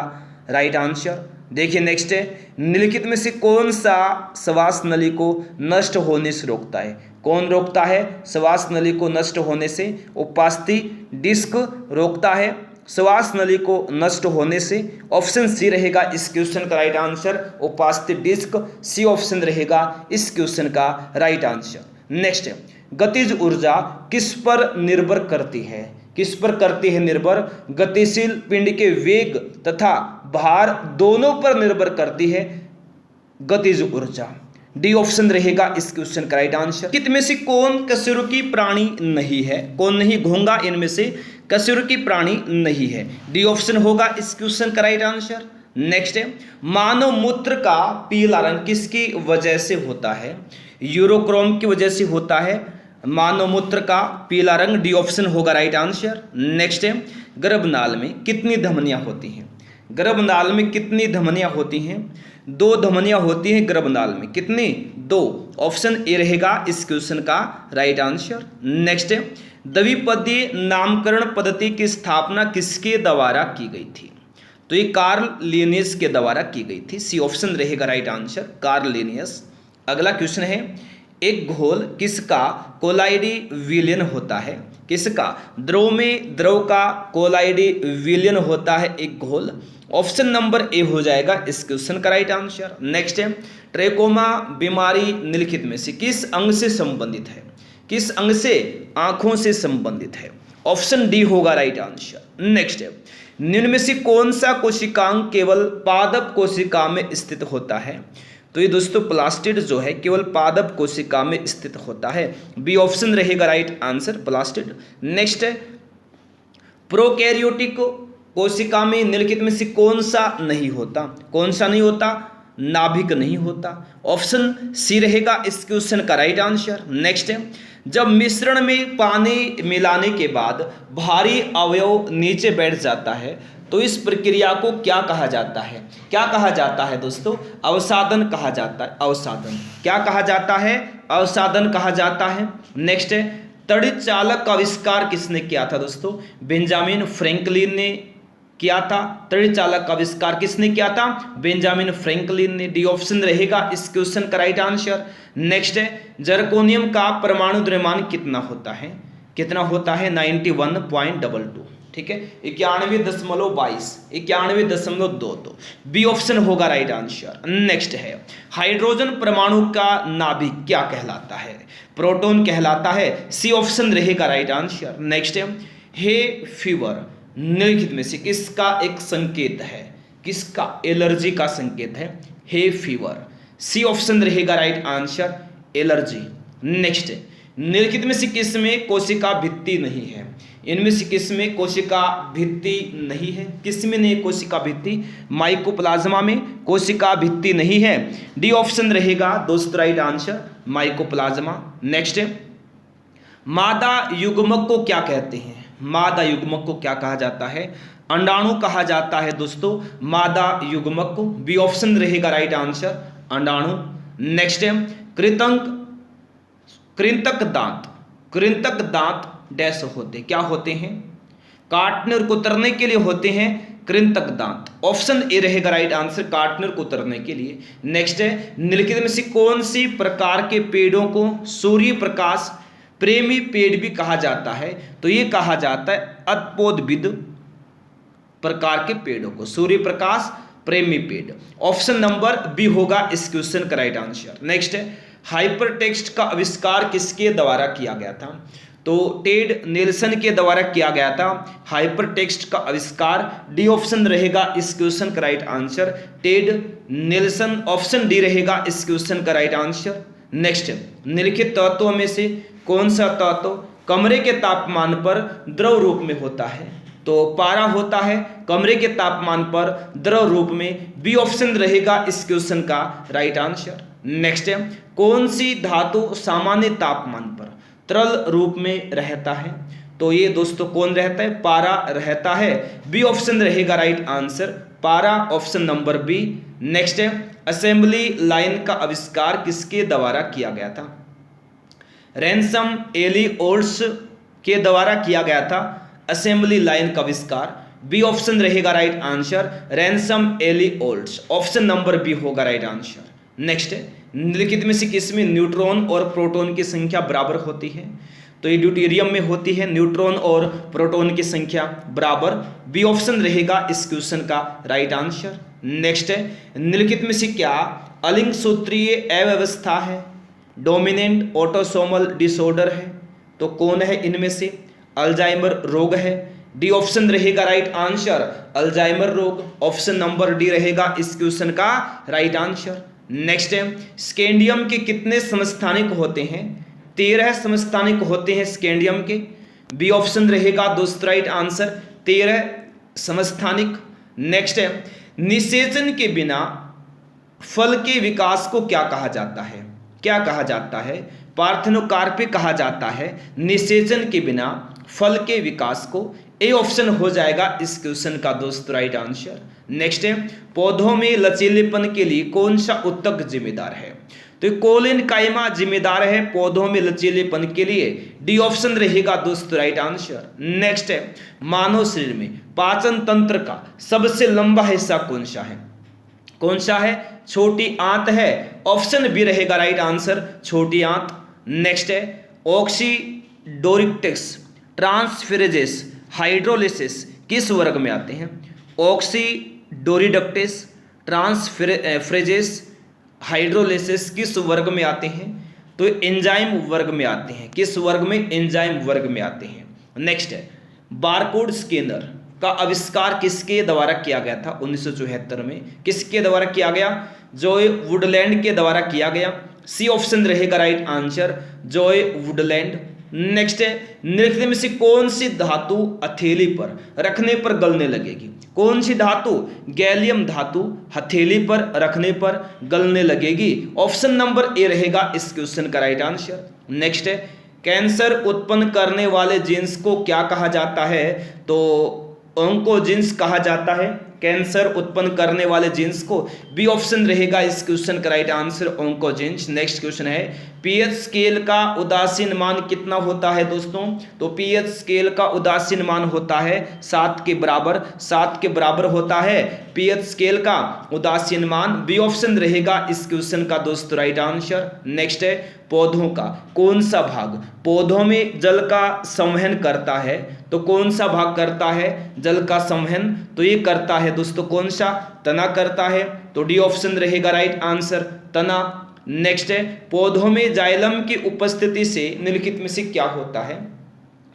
राइट आंसर। देखिए नेक्स्ट है, निम्नलिखित में से कौन सा श्वास नली को नष्ट होने से रोकता है? कौन रोकता है श्वास नली को नष्ट होने से? उपास्थि डिस्क रोकता है श्वास नली को नष्ट होने से। ऑप्शन सी रहेगा इस क्वेश्चन का राइट आंसर, उपास्थि डिस्क। सी ऑप्शन रहेगा इस क्वेश्चन का राइट आंसर। नेक्स्ट है, गतिज ऊर्जा किस पर निर्भर करती है? किस पर करती है निर्भर? गतिशील पिंड के वेग तथा भार दोनों पर निर्भर करती है गतिज ऊर्जा। डी ऑप्शन रहेगा इस क्वेश्चन का राइट आंसर। इनमें से कौन कशेरुकी प्राणी नहीं है? कौन नहीं? घोंगा इनमें से कशेरुकी प्राणी नहीं है। डी ऑप्शन होगा इस क्वेश्चन का राइट आंसर। नेक्स्ट है, मानव मूत्र का पीला रंग किसकी वजह से होता है? यूरोक्रोम की वजह से होता है मानव मूत्र का पीला रंग। डी ऑप्शन होगा राइट आंसर। नेक्स्ट है, गर्भनाल में कितनी धमनियां होती हैं? गर्भनाल में कितनी धमनियां होती हैं? 2 धमनियां होती हैं गर्भनाल में। कितनी? 2। ऑप्शन ए रहेगा इस क्वेश्चन का राइट आंसर। नेक्स्ट है, द्विपदीय नामकरण पद्धति की स्थापना किसके द्वारा की गई थी? तो ये कार्ल लिनियस के द्वारा की गई थी। सी ऑप्शन रहेगा राइट आंसर, कार्ल लिनियस। अगला क्वेश्चन है, एक घोल किसका कोलाइडी विलयन होता है? किसका? द्रव में द्रव का कोलाइडी विलयन होता है एक घोल। ऑप्शन नंबर ए हो जाएगा इस क्वेश्चन का राइट आंसर। नेक्स्ट है, ट्रेकोमा बीमारी निम्नलिखित में से किस अंग से संबंधित है? किस अंग से? आंखों से संबंधित है। ऑप्शन डी होगा राइट आंसर। नेक्स्ट है, निम्न में से कौन सा कोशिकांग केवल पादप कोशिका में स्थित होता है? तो ये दोस्तों प्लास्टिड जो है केवल पादप कोशिका में स्थित होता है। बी ऑप्शन रहेगा राइट आंसर, प्लास्टिड। नेक्स्ट है, प्रोकैरियोटिक कोशिका में निम्नलिखित में से कौन सा नहीं होता? कौन सा नहीं होता? नाभिक नहीं होता। ऑप्शन सी रहेगा इस क्वेश्चन का राइट आंसर। नेक्स्ट है, जब मिश्रण में पानी मिलाने के बाद भारी अवयव नीचे बैठ जाता है तो इस प्रक्रिया को क्या कहा जाता है? क्या कहा जाता है दोस्तों? अवसादन कहा जाता है। अवसादन। क्या कहा जाता है? अवसादन कहा जाता है। नेक्स्ट है, तड़ित चालक का आविष्कार किसने किया था दोस्तों? बेंजामिन फ्रैंकलिन ने किया था? तड़ित चालक का आविष्कार किसने किया था? बेंजामिन फ्रैंकलिन ने। डी ऑप्शन रहेगा इस क्वेश्चन का राइट आंसर। नेक्स्ट है, जर्कोनियम का परमाणु द्रव्यमान कितना होता है? कितना होता है? 91.22। ठीक है, 91.22, 91.22। बी ऑप्शन होगा राइट आंसर। नेक्स्ट है, हाइड्रोजन परमाणु का नाभिक क्या कहलाता है? प्रोटॉन कहलाता है। सी ऑप्शन रहेगा राइट आंसर। नेक्स्ट है, हे फीवर निम्नलिखित में से किसका एक संकेत है? किसका? एलर्जी का संकेत है हे फीवर। सी ऑप्शन रहेगा राइट आंसर, एलर्जी। नेक्स्ट, निम्नलिखित में से किस में कोशिका भित्ति नहीं है? इनमें से किस में कोशिका भित्ति नहीं है? किस में नहीं कोशिका भित्ति? माइकोप्लाज्मा में कोशिका भित्ति नहीं है। डी ऑप्शन रहेगा दोस्त राइट आंसर, माइकोप्लाज्मा। नेक्स्ट, मादा युग्मक को क्या कहते हैं? मादा युग्मक को क्या कहा जाता है? अंडाणु कहा जाता है दोस्तों, मादा युग्मक को। बी ऑप्शन रहेगा राइट आंसर, अंडाणु। नेक्स्ट है, कृंतक दांत। कृंतक दांत डैश होते, क्या होते हैं? काटने और कुतरने के लिए होते हैं कृंतक दांत। ऑप्शन ए रहेगा राइट आंसर, काटने और कुतरने के लिए। नेक्स्ट है, निम्नलिखित में से कौन सी प्रकार के पेड़ों को सूर्य प्रकाश प्रेमी पेड़ भी कहा जाता है? तो ये कहा जाता है अत्पोदविद प्रकार के पेड़ों को सूर्य प्रकाश प्रेमी पेड़। ऑप्शन नंबर बी होगा इस क्वेश्चन का राइट आंसर। नेक्स्ट है, हाइपरटेक्स्ट का आविष्कार किसके द्वारा किया गया था? तो टेड नेल्सन के द्वारा किया गया था हाइपरटेक्स्ट का आविष्कार। डी ऑप्शन रहेगा इस क्वेश्चन का right answer, Ted Nelson. Option D रहेगा इस क्वेश्चन का राइट आंसर। नेक्स्ट, निम्नलिखित तत्वों में से कौन सा तत्व कमरे के तापमान पर द्रव रूप में होता है? तो पारा होता है कमरे के तापमान पर द्रव रूप में। बी ऑप्शन रहेगा इस क्वेश्चन का राइट आंसर। नेक्स्ट है, कौन सी धातु सामान्य तापमान पर तरल रूप में रहता है? तो ये दोस्तों कौन रहता है? पारा रहता है। बी ऑप्शन रहेगा राइट आंसर, पारा। Option number B. नेक्स्ट है, असेंबली लाइन का आविष्कार किसके द्वारा किया गया था? रैनसम एलिओट्स के द्वारा किया गया था असेंबली लाइन का आविष्कार। बी ऑप्शन रहेगा right answer, Ransom Eliots. Option number B होगा राइट आंसर। नेक्स्ट, निम्नलिखित में से किसमें न्यूट्रॉन और प्रोटॉन की संख्या बराबर होती है? तो ये ड्यूटेरियम में होती है न्यूट्रॉन और प्रोटॉन की संख्या बराबर। बी ऑप्शन रहेगा इस क्वेश्चन का राइट आंसर। नेक्स्ट है, निम्नलिखित में से क्या अलिंग सूत्रीय अव्यवस्था है? डोमिनेंट ऑटोसोमल डिसऑर्डर है। तो कौन है इनमें से? अल्जाइमर रोग है। डी ऑप्शन रहेगा राइट आंसर, अल्जाइमर रोग। ऑप्शन नंबर डी रहेगा इस क्वेश्चन का राइट आंसर। नेक्स्ट है, स्कैंडियम के कितने समस्थानिक होते हैं? 13 समस्थानिक होते हैं स्कैंडियम के। बी ऑप्शन रहेगा दोस्त राइट आंसर, 13 समस्थानिक। नेक्स्ट है, निषेचन के बिना फल के विकास को क्या कहा जाता है? क्या कहा जाता है? पार्थेनोकार्पी कहा जाता है निषेचन के बिना फल के विकास को। ए ऑप्शन हो जाएगा इस क्वेश्चन का दोस्त राइट आंसर। नेक्स्ट है, पौधों में लचीलेपन के लिए कौन सा उत्तक जिम्मेदार है? तो कोलिन काइमा जिम्मेदार है पौधों में लचीलेपन के लिए। डी ऑप्शन रहेगा दोस्त राइट आंसर। नेक्स्ट है, मानव शरीर में पाचन तंत्र का सबसे लंबा हिस्सा कौन सा है? कौन सा है? छोटी आंत है। ऑप्शन बी रहेगा राइट आंसर, छोटी आंत। नेक्स्ट है, ऑक्सीडोरिक्टिक्स ट्रांसफेरेजेस हाइड्रोलिसिस किस वर्ग में आते हैं? ऑक्सीडोरिडक्टिस ट्रांसफेरेजेस हाइड्रोलिसिस किस वर्ग में आते हैं? तो एंजाइम वर्ग में आते हैं। किस वर्ग में? एंजाइम वर्ग में आते हैं। नेक्स्ट है, बारकोड स्कैनर का आविष्कार किसके द्वारा किया गया था? 1974 में। किसके द्वारा किया गया? जॉय वुडलैंड के द्वारा किया गया। सी ऑप्शन रहेगा right answer, Joy Woodland. Next है, निम्नलिखित में से कौन सी धातु हथेली पर रखने पर गलने लगेगी? कौन सी धातु? गैलियम धातु हथेली पर रखने पर गलने लगेगी। ऑप्शन नंबर ए रहेगा इस क्वेश्चन का राइट आंसर। नेक्स्ट है, कैंसर उत्पन्न करने वाले जीन्स को क्या कहा जाता है? तो ऑन्कोजीन्स कहा जाता है। कैंसर उत्पन्न करने वाले जीन्स को। बी ऑप्शन रहेगा इस क्वेश्चन का right answer oncogenes. Next question है पीएच स्केल का उदासीन मान कितना होता है दोस्तों? तो पीएच स्केल का उदासीन मान होता है 7 के बराबर। 7 के बराबर होता है पीएच स्केल का उदासीन मान। बी ऑप्शन रहेगा इस क्वेश्चन का दोस्तों राइट आंसर। नेक्स्ट है पौधों का कौन सा भाग पौधों में जल का संवहन करता है? तो कौन सा भाग करता है जल का संवहन? तो ये करता है दोस्तों कौन सा? तना करता है। तो डी ऑप्शन रहेगा राइट आंसर तना। नेक्स्ट है पौधों में जाइलम की उपस्थिति से निम्नलिखित में से क्या होता है?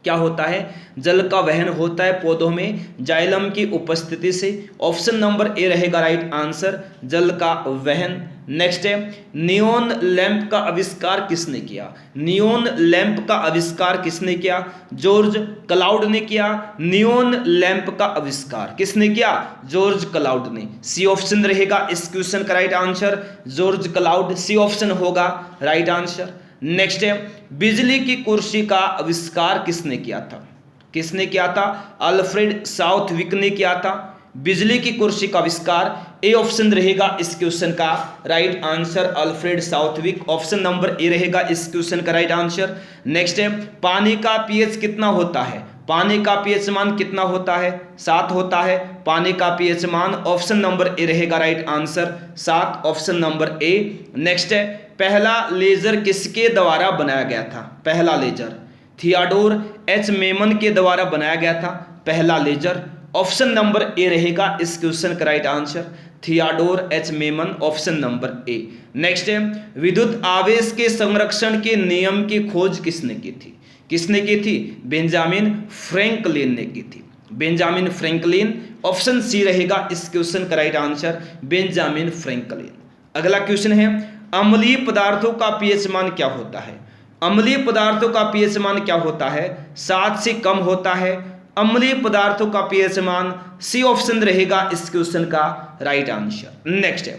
क्या होता है? जल का वहन होता है पौधों में जाइलम की उपस्थिति से। ऑप्शन नंबर ए रहेगा राइट आंसर जल का वहन। नेक्स्ट है नियोन लैंप का आविष्कार किसने किया? नियोन लैंप का आविष्कार किसने किया? जॉर्ज क्लाउड ने किया। नियोन लैंप का आविष्कार किसने किया? जॉर्ज क्लाउड ने। सी ऑप्शन रहेगा इस क्वेश्चन का right answer George Claude. C option होगा राइट आंसर। नेक्स्ट है बिजली की कुर्सी का आविष्कार किसने किया था? किसने किया था? अल्फ्रेड साउथविक ने किया था बिजली की कुर्सी का आविष्कार। ए ऑप्शन रहेगा इस क्वेश्चन का right answer Alfred Southwick. Option number A रहेगा इस क्वेश्चन का राइट आंसर। नेक्स्ट है पानी का पीएच कितना होता है? पानी का पीएच मान कितना होता है? 7 होता है पानी का पीएच मान। ऑप्शन नंबर ए रहेगा right answer 7। Option number A. Next है पहला लेजर किसके द्वारा बनाया गया था? पहला लेजर थियोडोर एच मेमन के द्वारा बनाया गया था पहला लेजर। ऑप्शन नंबर ए रहेगा इस क्वेश्चन का right answer Theodore H Memon. Option number A. Next है विद्युत आवेश के संरक्षण के नियम की खोज किसने की थी? किसने की थी? बेंजामिन फ्रैंकलिन ने की थी। Benjamin Franklin. ऑप्शन सी रहेगा इस क्वेश्चन का राइट आंसर बेंजामिन फ्रैंकलिन। अगला क्वेश्चन है अम्लीय पदार्थों का पीएच मान क्या होता है? अम्लीय पदार्थों का पीएच मान क्या होता है? 7 से कम होता है अम्लीय पदार्थों का पीएच मान। सी ऑप्शन रहेगा इस क्वेश्चन का राइट आंसर। नेक्स्ट है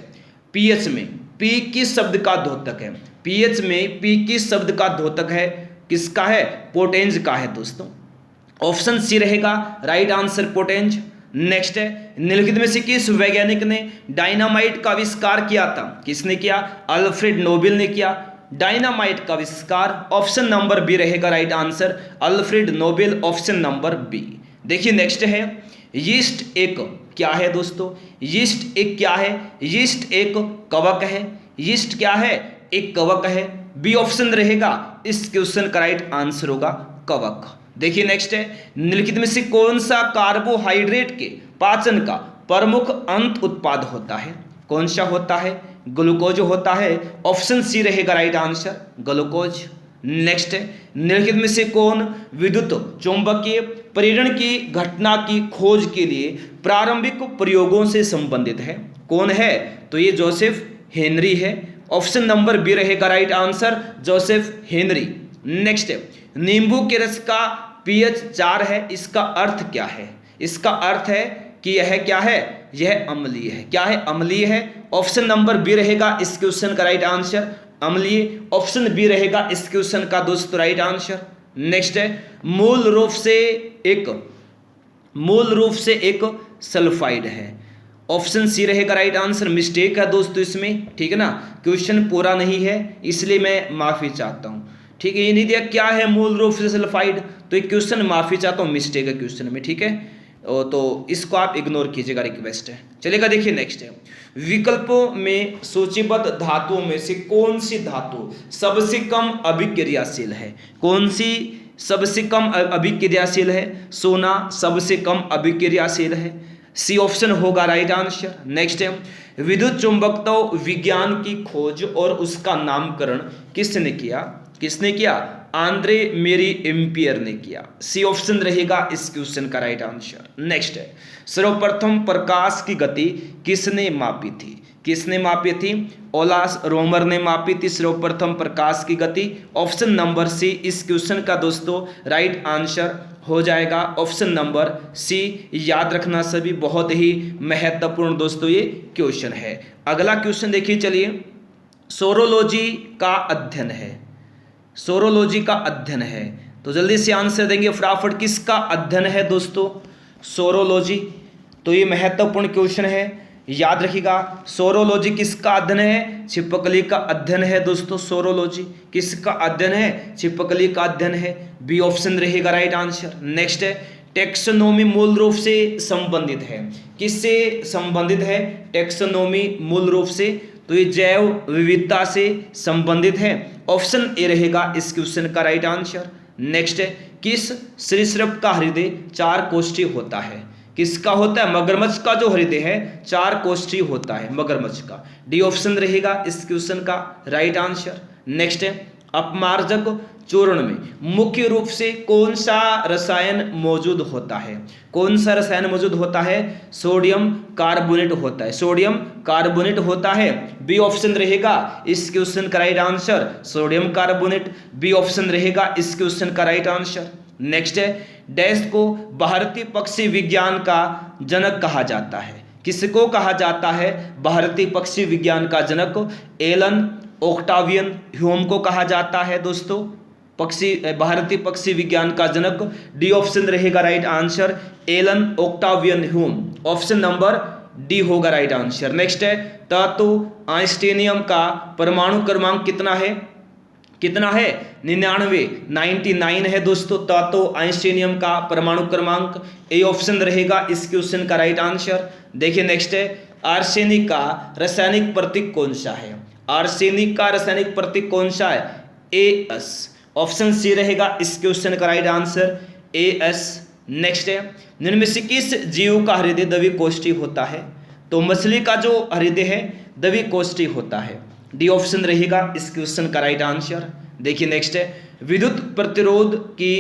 पीएच में पी किस शब्द का द्योतक है? पीएच में पी किस शब्द का द्योतक है? किसका है? पोटेंज का है दोस्तों। ऑप्शन सी रहेगा राइट आंसर पोटेंज। नेक्स्ट है निम्नलिखित में से किस वैज्ञानिक ने डायनामाइट का आविष्कार किया था? किसने किया? अल्फ्रेड नोबेल ने किया डायनामाइट का आविष्कार। ऑप्शन नंबर बी रहेगा right answer Alfred Nobel. Option number B. देखिए नेक्स्ट है यीस्ट एक क्या है दोस्तों? यीस्ट एक क्या है? यीस्ट एक कवक है। यीस्ट क्या है? एक कवक है। बी ऑप्शन रहेगा इस क्वेश्चन का राइट आंसर होगा कवक। देखिए नेक्स्ट है निम्नलिखित में से कौन सा कार्बोहाइड्रेट के पाचन का प्रमुख अंत उत्पाद होता है? कौन सा होता है? ग्लूकोज होता है। ऑप्शन सी रहेगा राइट आंसर ग्लूकोज। नेक्स्ट है निम्नलिखित में से कौन विद्युत चुंबकीय प्रेरण की घटना की खोज के लिए प्रारंभिक प्रयोगों से संबंधित है? कौन है? तो ये जोसेफ हेनरी है। ऑप्शन नंबर बी रहेगा right answer Joseph Henry. Next है नींबू के रस का पीएच 4 है। इसका अर्थ क्या है? इसका अर्थ है कि यह क्या है? यह अम्लीय है। क्या है? अम्लीय है। ऑप्शन नंबर बी रहेगा इस क्वेश्चन का राइट आंसर अम्लीय। ऑप्शन बी रहेगा इस क्वेश्चन का दोस्तों राइट आंसर। नेक्स्ट है मूल रूप से एक सल्फाइड है। ऑप्शन सी रहेगा राइट आंसर। मिस्टेक है दोस्तों इसमें, ठीक है ना, क्वेश्चन पूरा नहीं है इसलिए मैं माफी चाहता हूँ। ठीक है, ये नहीं दिया क्या है मूल रूप से सल्फाइड, तो एक क्वेश्चन माफी चाहता हूँ, मिस्टेक है क्वेश्चन में। ठीक है, तो इसको आप इग्नोर कीजिएगा, रिक्वेस्ट है। चलेगा, देखिए नेक्स्ट है विकल्पों में सूचीबद्ध धातुओं में से कौन सी धातु सबसे कम अभिक्रियाशील है? कौन सी सबसे कम अभिक्रियाशील है? सोना सबसे कम अभिक्रियाशील है। सी ऑप्शन होगा राइट आंसर। नेक्स्ट है विद्युत चुंबकत्व विज्ञान की खोज और उसका नामकरण किसने किया? किसने किया? आंद्रे मेरी एम्पियर ने किया। सी ऑप्शन रहेगा इस क्वेश्चन का राइट आंसर। नेक्स्ट है सर्वप्रथम प्रकाश की गति किसने मापी थी? किसने मापी थी? ओलास रोमर ने मापी थी सर्वप्रथम प्रकाश की गति। ऑप्शन नंबर सी इस क्वेश्चन का दोस्तों राइट आंसर हो जाएगा, ऑप्शन नंबर सी। याद रखना सभी, बहुत ही महत्वपूर्ण दोस्तों ये क्वेश्चन है। अगला क्वेश्चन देखिए, चलिए सोरोलॉजी का अध्ययन है। सोरोलॉजी का अध्ययन है, तो जल्दी से आंसर देंगे फटाफट। किसका अध्ययन है दोस्तों? सोरोलॉजी। तो ये महत्वपूर्ण क्वेश्चन है, याद रखिएगा। सोरोलॉजी किसका अध्ययन है? छिपकली का अध्ययन है दोस्तों। सोरोलॉजी किसका अध्ययन है? छिपकली का अध्ययन है। बी ऑप्शन रहेगा राइट आंसर। नेक्स्ट है, टेक्सोनोमी मूल रूप से संबंधित है, किससे संबंधित है? टेक्सोनोमी मूल रूप से, तो ये जैव विविधता से संबंधित है। ऑप्शन ए रहेगा इस क्वेश्चन का राइट आंसर। नेक्स्ट है, किस सरीसृप का हृदय 4 कोष्ठी होता है? किसका होता है? मगरमच्छ का जो हृदय है 4 कोष्ठी होता है मगरमच्छ का। डी ऑप्शन रहेगा इस क्वेश्चन का राइट आंसर। नेक्स्ट है, अपमार्जक चूर्ण में मुख्य रूप से कौन सा रसायन मौजूद होता है? कौन सा रसायन मौजूद होता है? सोडियम कार्बोनेट होता है, सोडियम कार्बोनेट होता है। बी ऑप्शन रहेगा इस क्वेश्चन का right answer, sodium carbonate. B option रहेगा इस क्वेश्चन का राइट आंसर। नेक्स्ट है, डैश को भारतीय पक्षी विज्ञान का जनक कहा जाता है? किसको कहा जाता है भारतीय पक्षी विज्ञान का जनक? एलन ऑक्टावियन ह्यूम को कहा जाता है दोस्तों भारतीय पक्षी विज्ञान का जनक। डी ऑप्शन रहेगा right answer, Allan Octavian Hume. Option number D होगा राइट आंसर। नेक्स्ट है, धातु आइंस्टीनियम का परमाणु क्रमांक कितना है? कितना है? 99 है दोस्तों धातु आइंस्टीनियम का परमाणु क्रमांक। ए ऑप्शन रहेगा इस क्वेश्चन का राइट आंसर। देखिए नेक्स्ट है, आर्सेनिक का रासायनिक प्रतीक कौन सा है? आर्सेनिक का रासायनिक प्रतीक कौन सा है? AS। ऑप्शन सी रहेगा इस क्वेश्चन का राइट आंसर, AS। नेक्स्ट है, निम्न में से किस जीव का हृदय द्विकोष्ठी होता है? तो मछली का जो हृदय है द्विकोष्ठी होता है। डी ऑप्शन रहेगा इस क्वेश्चन का राइट आंसर। देखिए नेक्स्ट है, विद्युत प्रतिरोध की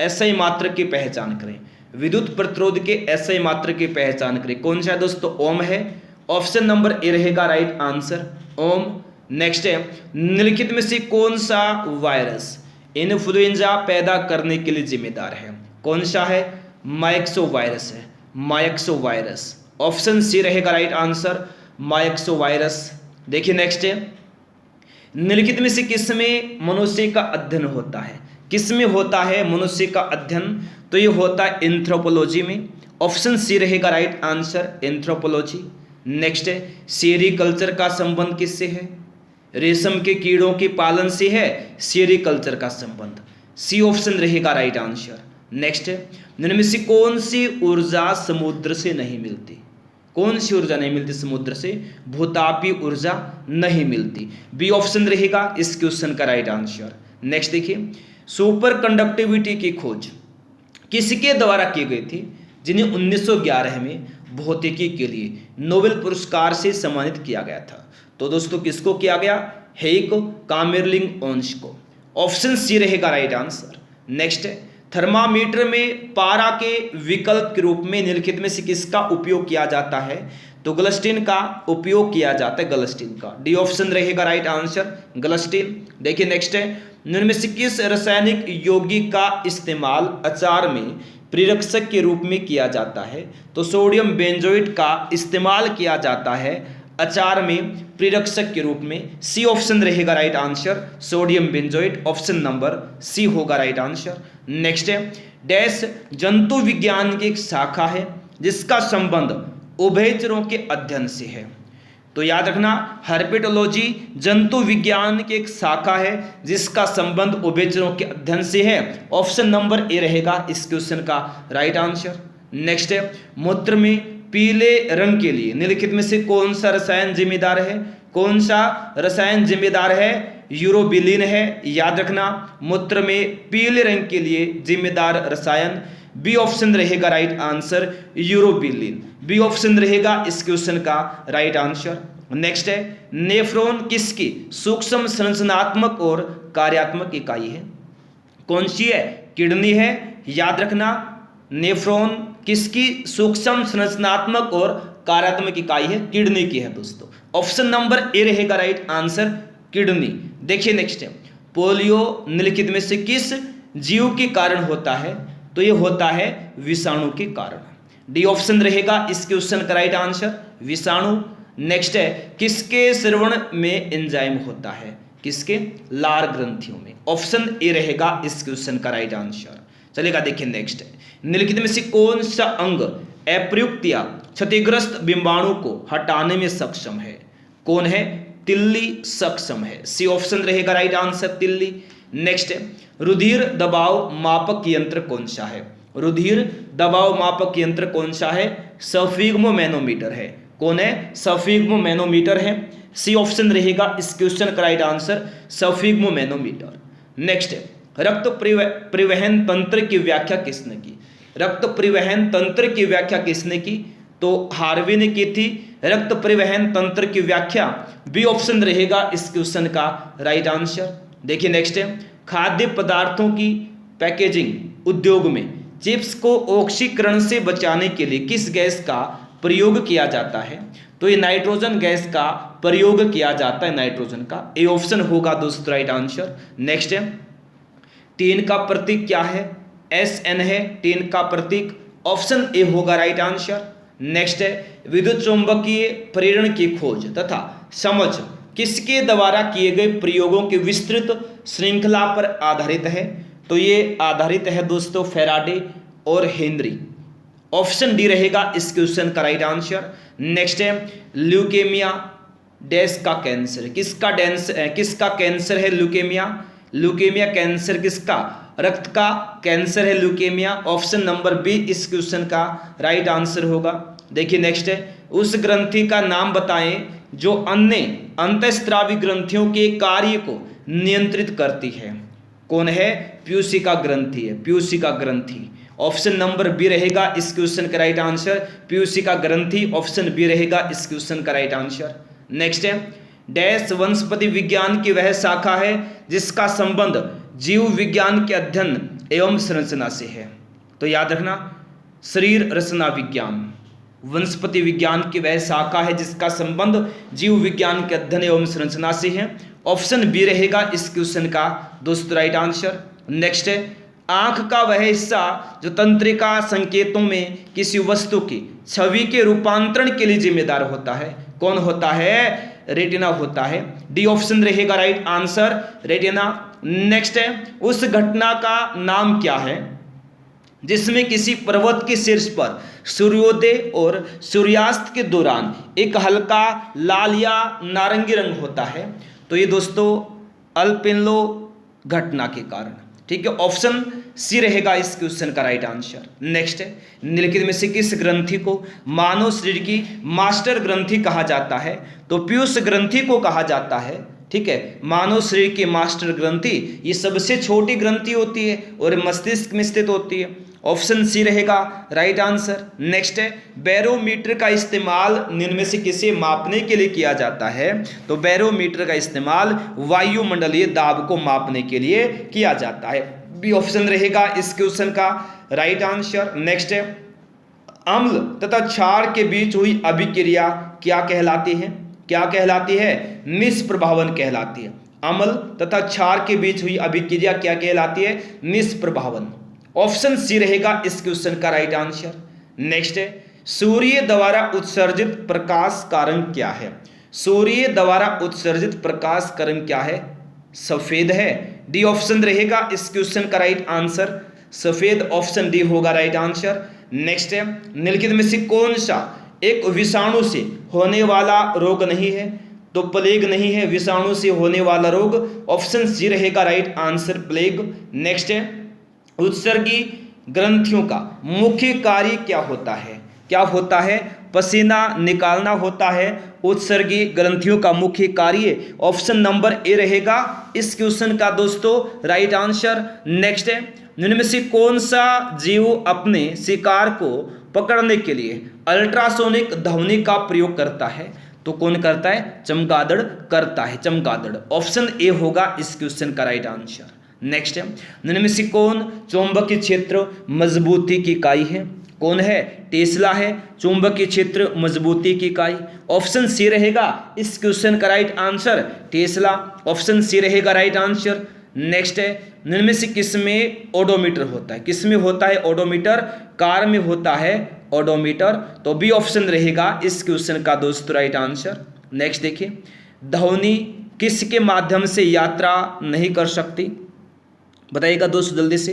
SI मात्रक की पहचान करें। विद्युत प्रतिरोध के SI मात्रक की पहचान करें। कौन सा है दोस्तों? ओम है। ऑप्शन नंबर ए रहेगा राइट आंसर, ओम। नेक्स्ट है, निम्नलिखित में से कौन सा वायरस इन्फ्लुएंजा पैदा करने के लिए जिम्मेदार है? कौन सा है? माइक्सो वायरस है, माइक्सो वायरस। ऑप्शन सी रहेगा राइट आंसर, माइक्सो वायरस। देखिए नेक्स्ट है, निम्नलिखित में से किस में मनुष्य का अध्ययन होता है? किस में होता है मनुष्य का अध्ययन? तो ये होता है एंथ्रोपोलॉजी में। ऑप्शन सी रहेगा राइट आंसर, एंथ्रोपोलॉजी। नेक्स्ट है, सेरीकल्चर का संबंध किससे है? रेशम के कीड़ों के पालन से है सेरीकल्चर का संबंध। सी ऑप्शन रहेगा राइट आंसर। नेक्स्ट है, निम्न में से कौन सी ऊर्जा समुद्र से नहीं मिलती? कौन सी ऊर्जा नहीं मिलती समुद्र से? भूतापीय ऊर्जा नहीं मिलती। बी ऑप्शन रहेगा इस क्वेश्चन का राइट आंसर। नेक्स्ट देखिए, सुपर कंडक्टिविटी की खोज किसके द्वारा की गई थी, जिन्हें 1911 में भौतिकी के लिए नोबेल पुरस्कार से सम्मानित किया गया था? तो दोस्तों किसको किया गया? हेइको कामेरलिंग ओंस को। ऑप्शन सी रहेगा राइट आंसर। नेक्स्ट है, थर्मामीटर में पारा के विकल्प के रूप में निम्नलिखित में से किसका उपयोग किया जाता है? तो गलस्टीन का उपयोग किया जाता है, गलस्टीन का। डी ऑप्शन रहेगा राइट आंसर, गलस्टीन। देखिए नेक्स्ट है, निम्न में से किस रासायनिक यौगिक का इस्तेमाल अचार में प्रेरक के रूप में किया जाता है? तो सोडियम बेंजोएट का इस्तेमाल किया जाता है अचार में प्रेरक के रूप में। सी ऑप्शन रहेगा right answer, sodium benzoate. Option number C होगा राइट आंसर। नेक्स्ट है, डैश जंतु विज्ञान की एक शाखा है जिसका संबंध उभयचरों के अध्ययन से है? तो याद रखना, हर्पेटोलॉजी जंतु विज्ञान की एक शाखा है जिसका संबंध उभयचरों के अध्ययन से है। ऑप्शन नंबर ए रहेगा इस क्वेश्चन का राइट आंसर। नेक्स्ट है, मूत्र में पीले रंग के लिए निम्नलिखित में से कौन सा रसायन जिम्मेदार है? कौन सा रसायन जिम्मेदार है? यूरोबिलिन है। याद रखना, मूत्र में पीले रंग के लिए जिम्मेदार रसायन। बी ऑप्शन रहेगा right answer, urobilin. B option रहेगा इस क्वेश्चन का राइट आंसर। नेक्स्ट है, नेफ्रॉन किसकी सूक्ष्म संरचनात्मक और कार्यात्मक इकाई है? कौन सी है? किडनी है। याद रखना, नेफ्रॉन किसकी सूक्ष्म संरचनात्मक और कार्यात्मक इकाई है? किडनी की है दोस्तों। ऑप्शन नंबर ए रहेगा राइट आंसर, किडनी। देखिए नेक्स्ट है, पोलियो निम्नलिखित में से किस जीव के कारण होता है? तो ये होता है विषाणु के कारण। डी ऑप्शन रहेगा इस क्वेश्चन का राइट आंसर, विषाणु। नेक्स्ट है, किसके श्रवण में एंजाइम होता है? किसके? लार ग्रंथियों में। ऑप्शन ए रहेगा इस क्वेश्चन का राइट आंसर। चलेगा। देखिए नेक्स्ट है, निम्नलिखित में से कौन सा अंग अप्रयुक्त या क्षतिग्रस्त बिंबाणु को हटाने में सक्षम है? कौन है? तिल्ली सक्षम है। सी ऑप्शन रहेगा राइट आंसर, तिल्ली। नेक्स्ट है, रुधिर दबाव मापक यंत्र कौन सा है? रुधिर दबाव मापक यंत्र कौन सा है? सफिग्मो मैनोमीटर है। कौन है? सफिग्मो मैनोमीटर है। सी ऑप्शन रहेगा इस क्वेश्चन का राइट आंसर, सफिग्मो मैनोमीटर। नेक्स्ट है, रक्त परिवहन तंत्र की व्याख्या किसने की? रक्त परिवहन तंत्र की व्याख्या किसने की? तो हार्वे ने की थी रक्त परिवहन तंत्र की व्याख्या। बी ऑप्शन रहेगा इस क्वेश्चन का राइट आंसर। देखिए नेक्स्ट है, खाद्य पदार्थों की पैकेजिंग उद्योग में चिप्स को ऑक्सीकरण से बचाने के लिए किस गैस का प्रयोग किया जाता है? तो ये नाइट्रोजन गैस का प्रयोग किया जाता है, नाइट्रोजन का। ए ऑप्शन होगा दोस्तों राइट आंसर। नेक्स्ट है, टीन का प्रतीक क्या है? SN है टीन का प्रतीक, ऑप्शन ए होगा राइट आंसर। नेक्स्ट है, विद्युत चुंबकीय प्रेरण की खोज तथा समझ किसके द्वारा किए गए प्रयोगों की विस्तृत श्रृंखला पर आधारित है? तो ये आधारित है दोस्तों फैराडे और हेनरी। ऑप्शन डी रहेगा इस क्वेश्चन का राइट आंसर। नेक्स्ट है, ल्यूकेमिया डैश का कैंसर, किसका कैंसर है ल्यूकेमिया? ल्यूकेमिया कैंसर किसका? रक्त का कैंसर है ल्यूकेमिया। ऑप्शन नंबर बी इस क्वेश्चन का राइट आंसर होगा। देखिए नेक्स्ट है, उस ग्रंथि का नाम बताएं जो अन्य अंतःस्रावी ग्रंथियों के कार्य को नियंत्रित करती है। कौन है? प्यूसिका ग्रंथि है, प्यूसिका ग्रंथि। ऑप्शन नंबर बी रहेगा इस क्वेश्चन का राइट आंसर, प्यूसिका ग्रंथि। ऑप्शन बी रहेगा इस क्वेश्चन का राइट आंसर। नेक्स्ट है, डैश वनस्पति विज्ञान की वह शाखा है जिसका संबंध जीव विज्ञान के अध्ययन एवं संरचना से है? तो याद रखना, शरीर रचना विज्ञान, वनस्पति विज्ञान की वह शाखा है जिसका संबंध जीव विज्ञान के अध्ययन एवं संरचना से है। ऑप्शन बी रहेगा इस क्वेश्चन का दोस्तों राइट आंसर। नेक्स्ट है, आंख का वह हिस्सा जो तंत्रिका संकेतों में किसी वस्तु की छवि के रूपांतरण के लिए जिम्मेदार होता है। कौन होता है? रेटिना होता है। डी ऑप्शन रहेगा राइट आंसर, रेटिना। नेक्स्ट है, उस घटना का नाम क्या है जिसमें किसी पर्वत के शीर्ष पर सूर्योदय और सूर्यास्त के दौरान एक हल्का लाल या नारंगी रंग होता है? तो ये दोस्तों अल्पेनलो घटना के कारण, ठीक है। ऑप्शन सी रहेगा इस क्वेश्चन का राइट आंसर। नेक्स्ट है, निम्नलिखित में से किस ग्रंथि को मानव शरीर की मास्टर ग्रंथि कहा जाता है? तो पीयूष ग्रंथि को कहा जाता है, ठीक है। मानव शरीर की मास्टर ग्रंथि ये सबसे छोटी ग्रंथि होती है और मस्तिष्क में स्थित होती है। ऑप्शन सी रहेगा राइट आंसर। नेक्स्ट है, बैरोमीटर का इस्तेमाल निम्न में से किसे मापने के लिए किया जाता है? तो बैरोमीटर का इस्तेमाल वायुमंडलीय दाब को मापने के लिए किया जाता है। बी ऑप्शन रहेगा इस क्वेश्चन का राइट आंसर। नेक्स्ट है, अम्ल तथा क्षार के बीच हुई अभिक्रिया क्या कहलाती है? क्या कहलाती है? निष्प्रभावन कहलाती है। अम्ल तथा क्षार के बीच हुई अभिक्रिया क्या कहलाती है? निष्प्रभावन। ऑप्शन सी रहेगा इस क्वेश्चन का राइट आंसर। नेक्स्ट है, सूर्य द्वारा उत्सर्जित प्रकाश का रंग क्या है? सूर्य द्वारा उत्सर्जित प्रकाश का रंग क्या है? सफेद है। डी ऑप्शन रहेगा इस क्वेश्चन का राइट आंसर, सफेद। ऑप्शन डी होगा राइट आंसर। नेक्स्ट है, निम्नलिखित में से कौन सा एक विषाणु से होने वाला रोग नहीं है? तो प्लेग नहीं है विषाणु से होने वाला रोग। ऑप्शन सी रहेगा राइट आंसर, प्लेग। नेक्स्ट है, उत्सर्गी ग्रंथियों का मुख्य कार्य क्या होता है? क्या होता है? पसीना निकालना होता है उत्सर्गी ग्रंथियों का मुख्य कार्य। ऑप्शन नंबर ए रहेगा इस क्वेश्चन का दोस्तों राइट आंसर। नेक्स्ट है, निम्न में से कौन सा जीव अपने शिकार को पकड़ने के लिए अल्ट्रासोनिक ध्वनि का प्रयोग करता है? तो कौन करता है? चमगादड़ करता है, चमगादड़। ऑप्शन ए होगा इस क्वेश्चन का राइट आंसर। नेक्स्ट है, निम्न में से कौन चुंबकीय क्षेत्र मजबूती की इकाई है? कौन है? टेस्ला है चुंबकीय क्षेत्र मजबूती की इकाई। ऑप्शन सी रहेगा इस क्वेश्चन का right answer, Tesla. Option C रहेगा राइट आंसर। नेक्स्ट है, निम्न में से किसमें ओडोमीटर होता है? किसमें होता है ओडोमीटर? कार में होता है ओडोमीटर। तो बी ऑप्शन रहेगा इस क्वेश्चन का दोस्तों राइट आंसर। नेक्स्ट देखिए, ध्वनि किसके माध्यम से यात्रा नहीं कर सकती? बताइएगा दोस्तों जल्दी से।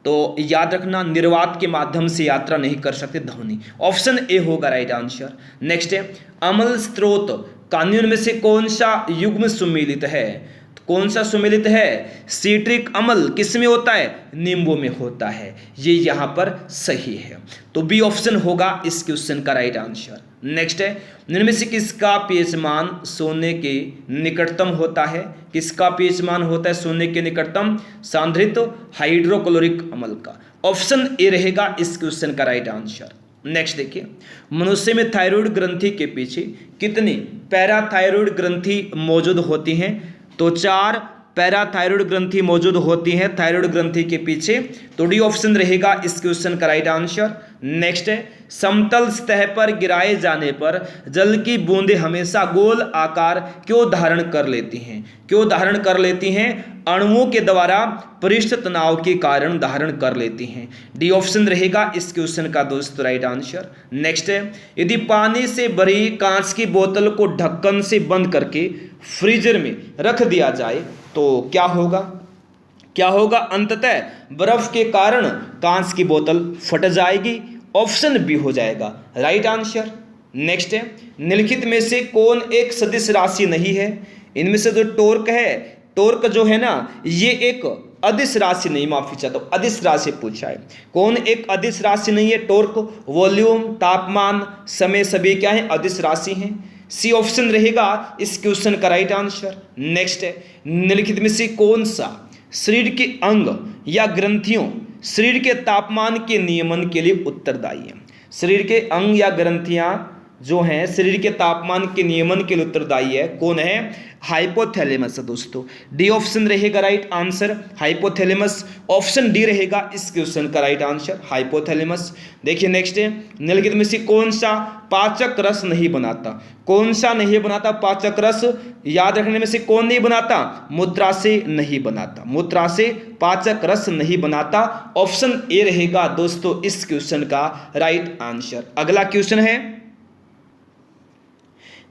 तो याद रखना, निर्वात के माध्यम से यात्रा नहीं कर सकते ध्वनि। ऑप्शन ए होगा राइट आंसर। नेक्स्ट है, अम्ल स्रोत कानून में से कौन सा युग्म सुमेलित है? कौन सा सुमेलित है? सिट्रिक अम्ल किस में होता है? नींबू में होता है। ये यहाँ पर सही है, तो बी ऑप्शन होगा इस क्वेश्चन का राइट आंसर। नेक्स्ट है, निम्न में से किसका पीएच मान सोने के निकटतम होता है? किसका पीएच मान होता है सोने के निकटतम? सांद्रित हाइड्रोक्लोरिक अम्ल का। ऑप्शन ए रहेगा इस क्वेश्चन का राइट आंसर। नेक्स्ट देखिए, मनुष्य में थायराइड ग्रंथि के पीछे कितनी पैराथायरॉइड ग्रंथि मौजूद होती हैं? तो 4 पैराथायरॉइड ग्रंथि मौजूद होती हैं थायराइड ग्रंथि के पीछे, तो डी ऑप्शन रहेगा इस क्वेश्चन का राइट आंसर। नेक्स्ट है, समतल सतह पर गिराए जाने पर जल की बूंदें हमेशा गोल आकार क्यों धारण कर लेती हैं? क्यों धारण कर लेती हैं? अणुओं के द्वारा पृष्ठ तनाव के कारण धारण कर लेती हैं। डी ऑप्शन रहेगा इस क्वेश्चन का दोस्तों राइट आंसर। नेक्स्ट है, यदि पानी से भरी कांच की बोतल को ढक्कन से बंद करके फ्रीजर में रख दिया जाए तो क्या होगा? क्या होगा? अंततः बर्फ के कारण कांच की बोतल फट जाएगी। ऑप्शन बी हो जाएगा राइट आंसर। नेक्स्ट है, निम्नलिखित में से कौन एक सदिश राशि नहीं है? इनमें से जो टॉर्क है, टॉर्क जो है ना, ये एक अदिश राशि नहीं, माफी चाहता हूं, अदिश राशि पूछा है। कौन एक अदिश राशि नहीं है? टॉर्क। वॉल्यूम, तापमान, समय सभी क्या है? अदिश राशि हैं। सी ऑप्शन रहेगा इस क्वेश्चन का राइट आंसर। नेक्स्ट है, निम्नलिखित में से कौन सा शरीर के अंग या ग्रंथियों शरीर के तापमान के नियमन के लिए उत्तरदायी है? शरीर के अंग या ग्रंथियां जो हैं शरीर के तापमान के नियमन के लिए उत्तरदायी है, कौन है? हाइपोथैलेमस दोस्तों। डी ऑप्शन रहेगा right answer, hypothalamus. Option D रहेगा इस क्वेश्चन का राइट आंसर, हाइपोथैलेमस। देखिए नेक्स्ट है, निम्नलिखित में से कौन सा पाचक रस नहीं बनाता? कौन सा नहीं बनाता पाचक रस? याद रखने में से कौन नहीं बनाता? मूत्रा से नहीं बनाता, मूत्रा से पाचक रस नहीं बनाता। ऑप्शन ए रहेगा दोस्तों इस क्वेश्चन का राइट आंसर। अगला क्वेश्चन है,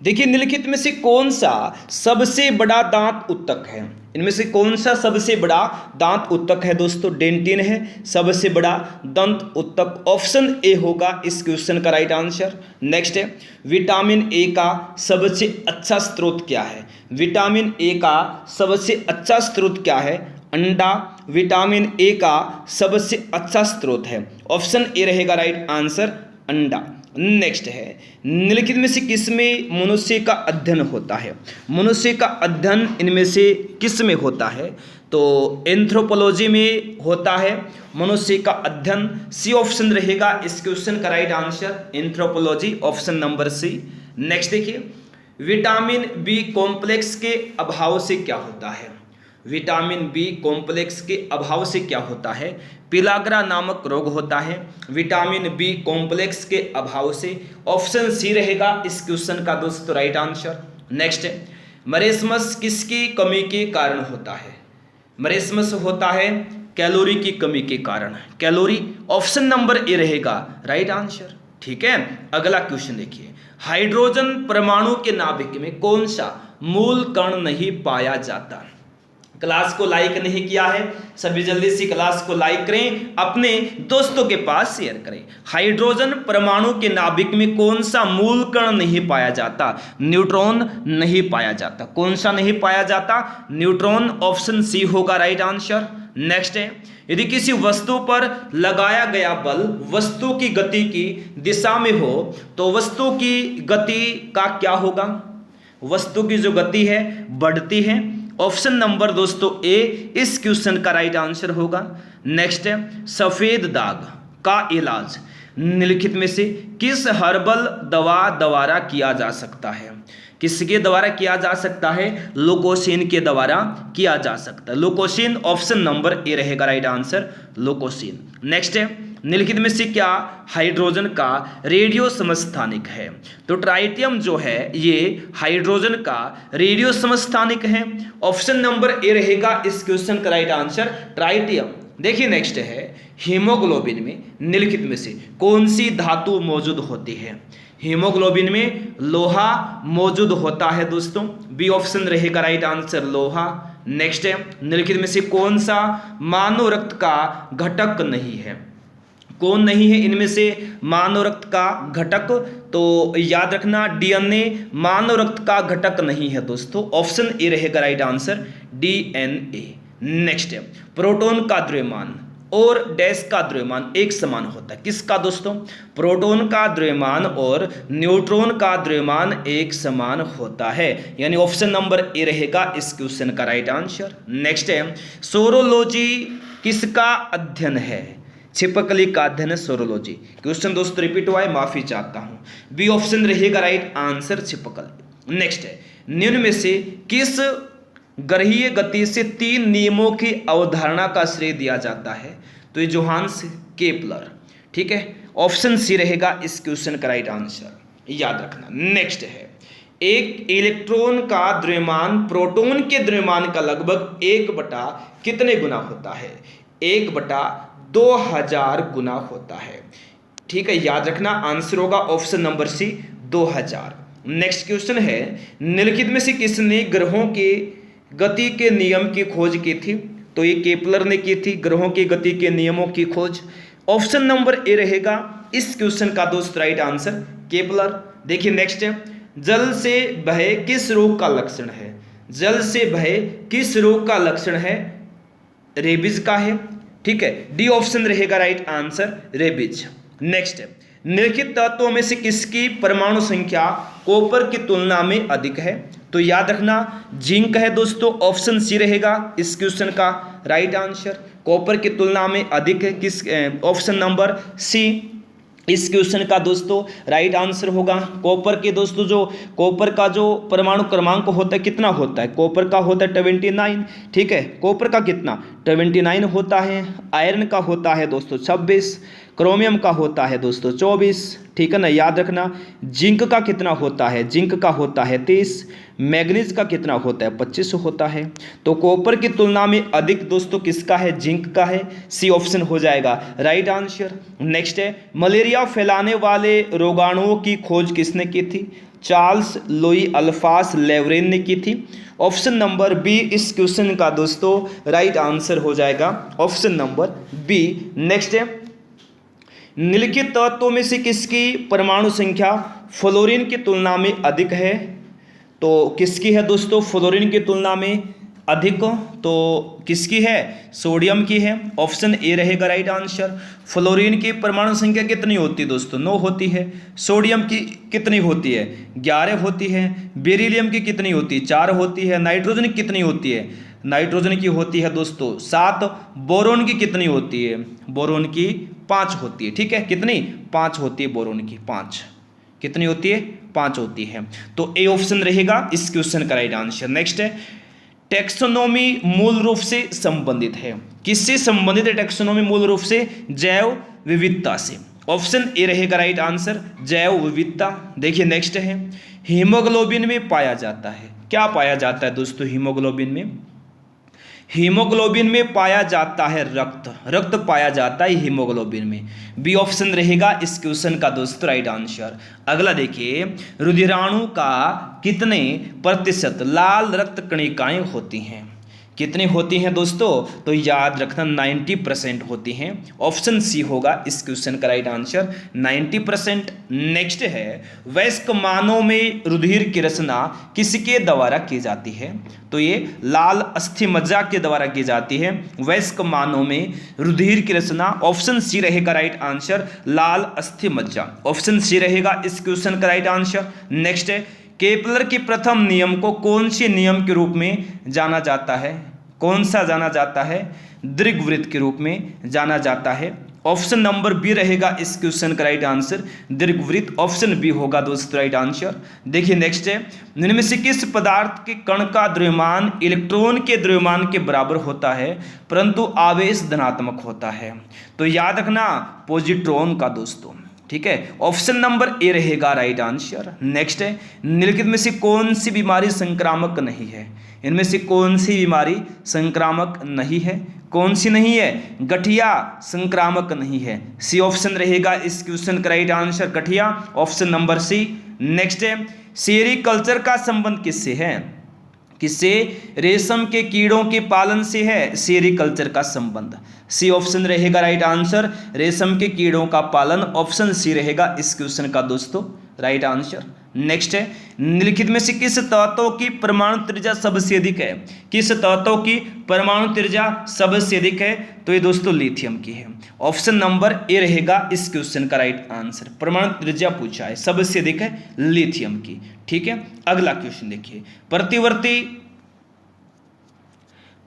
देखिए निम्नलिखित में से कौन सा सबसे बड़ा दांत उत्तक है? इनमें से कौन सा सबसे बड़ा दांत उत्तक है दोस्तों? डेंटिन है सबसे बड़ा दंत उत्तक। ऑप्शन ए होगा इस क्वेश्चन का राइट आंसर। नेक्स्ट है, विटामिन ए का सबसे अच्छा स्रोत क्या है? विटामिन ए का सबसे अच्छा स्रोत क्या है? अंडा। विटामिन ए का सबसे अच्छा स्रोत है। ऑप्शन ए रहेगा राइट आंसर, अंडा। नेक्स्ट है, निम्नलिखित में से किसमें मनुष्य का अध्ययन होता है? मनुष्य का अध्ययन इनमें से किस में होता है? तो एंथ्रोपोलॉजी में होता है मनुष्य का अध्ययन। सी ऑप्शन रहेगा इस क्वेश्चन का right answer, anthropology, option number C. Next देखिए, विटामिन बी कॉम्प्लेक्स के अभाव से क्या होता है? विटामिन बी कॉम्प्लेक्स के अभाव से क्या होता है? पिलाग्रा नामक रोग होता है विटामिन बी कॉम्प्लेक्स के अभाव से। ऑप्शन सी रहेगा इस क्वेश्चन का दोस्तों राइट आंसर। नेक्स्ट है, मरेस्मस किसकी कमी के कारण होता है? मरेस्मस होता है कैलोरी की कमी के कारण। कैलोरी, ऑप्शन नंबर ए रहेगा राइट आंसर। ठीक है, अगला क्वेश्चन देखिए, हाइड्रोजन परमाणु के नाभिक में कौन सा मूल कण नहीं पाया जाता? क्लास को लाइक नहीं किया है, सभी जल्दी से क्लास को लाइक करें, अपने दोस्तों के पास शेयर करें। हाइड्रोजन परमाणु के नाभिक में कौन सा मूल कण नहीं पाया जाता? न्यूट्रॉन नहीं पाया जाता। कौन सा नहीं पाया जाता? न्यूट्रॉन। ऑप्शन सी होगा राइट आंसर। नेक्स्ट है, यदि किसी वस्तु पर लगाया गया बल वस्तु की गति की दिशा में हो तो वस्तु की गति का क्या होगा? वस्तु की जो गति है बढ़ती है। ऑप्शन नंबर दोस्तों ए इस क्वेश्चन का राइट आंसर होगा। नेक्स्ट है, सफेद दाग का इलाज निम्नलिखित में से किस हर्बल दवा द्वारा किया जा सकता है? किसके द्वारा किया जा सकता है? लोकोसिन के द्वारा किया जा सकता है। लोकोसिन, ऑप्शन नंबर ए रहेगा राइट आंसर, लोकोसिन। नेक्स्ट है, निम्नलिखित में से क्या हाइड्रोजन का रेडियो समस्थानिक है? तो ट्राइटियम जो है ये हाइड्रोजन का रेडियो समस्थानिक है। ऑप्शन नंबर ए रहेगा इस क्वेश्चन का राइट आंसर, ट्राइटियम। देखिए नेक्स्ट है, हीमोग्लोबिन में निम्नलिखित में से कौन सी धातु मौजूद होती है? हीमोग्लोबिन में लोहा मौजूद होता है दोस्तों। बी ऑप्शन रहेगा राइट आंसर, लोहा। नेक्स्ट है, निम्नलिखित में से कौन सा मानव रक्त का घटक नहीं है? कौन नहीं है इनमें से मानव रक्त का घटक? तो याद रखना डीएनए मानव रक्त का घटक नहीं है दोस्तों। ऑप्शन ए रहेगा राइट आंसर, डीएनए। नेक्स्ट है, प्रोटॉन का द्रव्यमान और डैश का द्रव्यमान एक समान होता है। किसका दोस्तों? प्रोटॉन का द्रव्यमान और न्यूट्रॉन का द्रव्यमान एक समान होता है, यानी ऑप्शन नंबर ए रहेगा इस क्वेश्चन का राइट आंसर। नेक्स्ट है, सोरोलॉजी किसका अध्ययन है? छिपकली का अध्ययन है सोरोलॉजी। क्वेश्चन दोस्तों रिपीट हुआ है, माफी चाहता हूं। बी ऑप्शन रहेगा राइट आंसर, छिपकली। नेक्स्ट है, निम्न में से किस ग्रहीय गति से 3 नियमों की अवधारणा का श्रेय दिया जाता है? तो ये जोहान्स केपलर, ठीक है। ऑप्शन सी रहेगा इस क्वेश्चन का राइट आंसर, याद रखना। नेक्स्ट है, एक इलेक्ट्रॉन का द्रव्यमान प्रोटॉन के द्रव्यमान का लगभग 1 कितने गुना होता है? 1/2000 गुना होता है, ठीक है, याद रखना। आंसर होगा option number C, 2000। Next question है, निम्नलिखित में से किसने ग्रहों के गति के नियम की खोज की थी? तो ये केपलर ने की थी ग्रहों की गति के नियमों की खोज। ऑप्शन नंबर ए रहेगा इस क्वेश्चन का दोस्त राइट आंसर, केपलर। देखिए नेक्स्ट है, जल से बहे किस रोग का लक्षण है? जल से बहे किस रोग का लक्षण है? रेबीज का है, ठीक है, डी ऑप्शन रहेगा राइट आंसर, रेबीज। नेक्स्ट है, निम्नलिखित तत्वों में से किसकी परमाणु संख्या कॉपर की तुलना में अधिक है? तो याद रखना जिंक है दोस्तों, ऑप्शन सी रहेगा इस क्वेश्चन का राइट आंसर। कॉपर की तुलना में अधिक है, किस ऑप्शन नंबर सी इस क्वेश्चन का दोस्तों राइट आंसर होगा। कॉपर के दोस्तों जो कॉपर का जो परमाणु क्रमांक होता है कितना होता है? कॉपर का होता है 29, ठीक है, कॉपर का कितना 29 होता है। आयरन का होता है दोस्तों 26, क्रोमियम का होता है दोस्तों 24, ठीक है ना, याद रखना। जिंक का कितना होता है? जिंक का होता है 30, मैग्नीज का कितना होता है? 25 होता है। तो कॉपर की तुलना में अधिक दोस्तों किसका है? जिंक का है, सी ऑप्शन हो जाएगा राइट आंसर। नेक्स्ट है, मलेरिया फैलाने वाले रोगाणुओं की खोज किसने की थी? चार्ल्स लुई अल्फास लेवरेन ने की थी। ऑप्शन नंबर बी इस क्वेश्चन का दोस्तों राइट आंसर हो जाएगा, ऑप्शन नंबर बी। नेक्स्ट है, निम्नलिखित तत्वों में से किसकी परमाणु संख्या फ्लोरीन की तुलना में अधिक है? तो किसकी है दोस्तों फ्लोरीन की तुलना में अधिक? तो किसकी है? सोडियम की है, ऑप्शन ए रहेगा राइट आंसर। फ्लोरीन की परमाणु संख्या कितनी होती है दोस्तों? 9 होती है। सोडियम की कितनी होती है? 11 होती है। बेरिलियम की कितनी होती है? 4 होती है। नाइट्रोजन की कितनी होती है? नाइट्रोजन की होती है दोस्तों 7। बोरोन की कितनी होती है? बोरोन की 5 होती है, ठीक है, कितनी? 5 होती है बोरोन की, 5 कितनी होती है? 5 होती है। तो ए ऑप्शन रहेगा इस क्वेश्चन का राइट आंसर। नेक्स्ट है, टैक्सोनॉमी मूल रूप से संबंधित है, किससे संबंधित है टैक्सोनॉमी? मूल रूप से जैव विविधता से। ऑप्शन ए रहेगा राइट आंसर, जैव विविधता। देखिए नेक्स्ट है, हीमोग्लोबिन में पाया जाता है, क्या पाया जाता है दोस्तों हीमोग्लोबिन में? हीमोग्लोबिन में पाया जाता है रक्त, रक्त पाया जाता है हीमोग्लोबिन में। बी ऑप्शन रहेगा इस क्वेश्चन का दोस्तों राइट आंसर। अगला देखिए, रुधिराणु का कितने प्रतिशत लाल रक्त कणिकाएं होती हैं? कितनी होती हैं दोस्तों? तो याद रखना 90% होती हैं, ऑप्शन सी होगा इस क्वेश्चन का राइट आंसर, 90%। नेक्स्ट है, वयस्क मानव में रुधिर की रचना किसके द्वारा की जाती है? तो ये लाल अस्थि मज्जा के द्वारा की जाती है। वयस्क मानव में रुधिर की रचना, ऑप्शन सी रहेगा राइट आंसर, लाल अस्थि मज्जा, ऑप्शन सी रहेगा इस क्वेश्चन का राइट आंसर। नेक्स्ट है, केपलर के प्रथम नियम को कौन से नियम के रूप में जाना जाता है? कौन सा जाना जाता है? दीर्घवृत्त के रूप में जाना जाता है। ऑप्शन नंबर बी रहेगा इस क्वेश्चन का राइट आंसर, दीर्घवृत्त, ऑप्शन बी होगा दोस्तों राइट आंसर। देखिए नेक्स्ट है, निम्न में से किस पदार्थ के कण का द्रव्यमान इलेक्ट्रॉन के द्रव्यमान के बराबर होता है परंतु आवेश धनात्मक होता है? तो याद रखना पॉजिट्रॉन का दोस्तों, ठीक है, ऑप्शन नंबर ए रहेगा राइट आंसर। नेक्स्ट है, निम्नलिखित में से कौन सी बीमारी संक्रामक नहीं है? इनमें से कौन सी बीमारी संक्रामक नहीं है? कौन सी नहीं है? गठिया संक्रामक नहीं है, सी ऑप्शन रहेगा इस क्वेश्चन का राइट आंसर, गठिया, ऑप्शन नंबर सी। नेक्स्ट है, सेरीकल्चर का संबंध किससे है? किससे? रेशम के कीड़ों के पालन से है सेरिकल्चर का संबंध। सी ऑप्शन रहेगा राइट आंसर, रेशम के कीड़ों का पालन। ऑप्शन सी रहेगा इस क्वेश्चन का दोस्तों राइट आंसर। नेक्स्ट है, निम्नलिखित में से किस तत्व की परमाणु त्रिज्या सबसे अधिक है? किस तत्व की परमाणु त्रिज्या सबसे अधिक है? तो ये दोस्तों लिथियम की है। ऑप्शन नंबर ए रहेगा इस क्वेश्चन का राइट आंसर। परमाणु त्रिज्या पूछा है, सबसे अधिक है लिथियम की। ठीक है, अगला क्वेश्चन देखिए,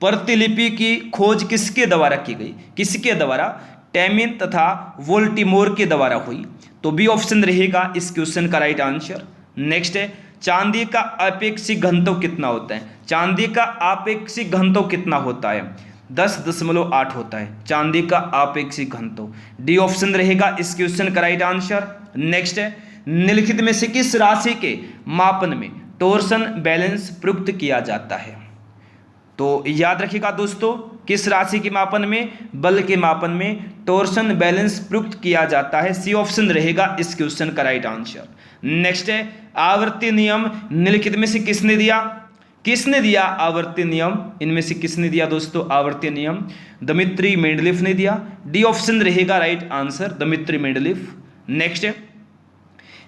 प्रतिलिपि की खोज किसके द्वारा की गई? किसके द्वारा? टेमिन तथा वोल्टीमोर के द्वारा हुई। तो बी ऑप्शन रहेगा इस क्वेश्चन का राइट आंसर। नेक्स्ट है, चांदी का आपेक्षिक घनत्व कितना होता है? चांदी का आपेक्षिक घनत्व कितना होता है? 10.8 होता है चांदी का आपेक्षिक घनत्व। डी ऑप्शन रहेगा इस क्वेश्चन का राइट आंसर। नेक्स्ट है, निम्नलिखित में से किस राशि के मापन में टोर्सन बैलेंस प्रयुक्त किया जाता है? तो याद रखिएगा दोस्तों, किस राशि के मापन में? बल के मापन में टोर्सन बैलेंस प्रयुक्त किया जाता है। सी ऑप्शन रहेगा इस क्वेश्चन का राइट आंसर। नेक्स्ट है, आवर्ती नियम निम्नलिखित में से किसने दिया? किसने दिया आवर्ती नियम? इनमें से किसने दिया दोस्तों आवर्ती नियम? दमित्री मेंडलीफ ने दिया। डी ऑप्शन रहेगा right answer, Dmitri Mendeleev. Next है,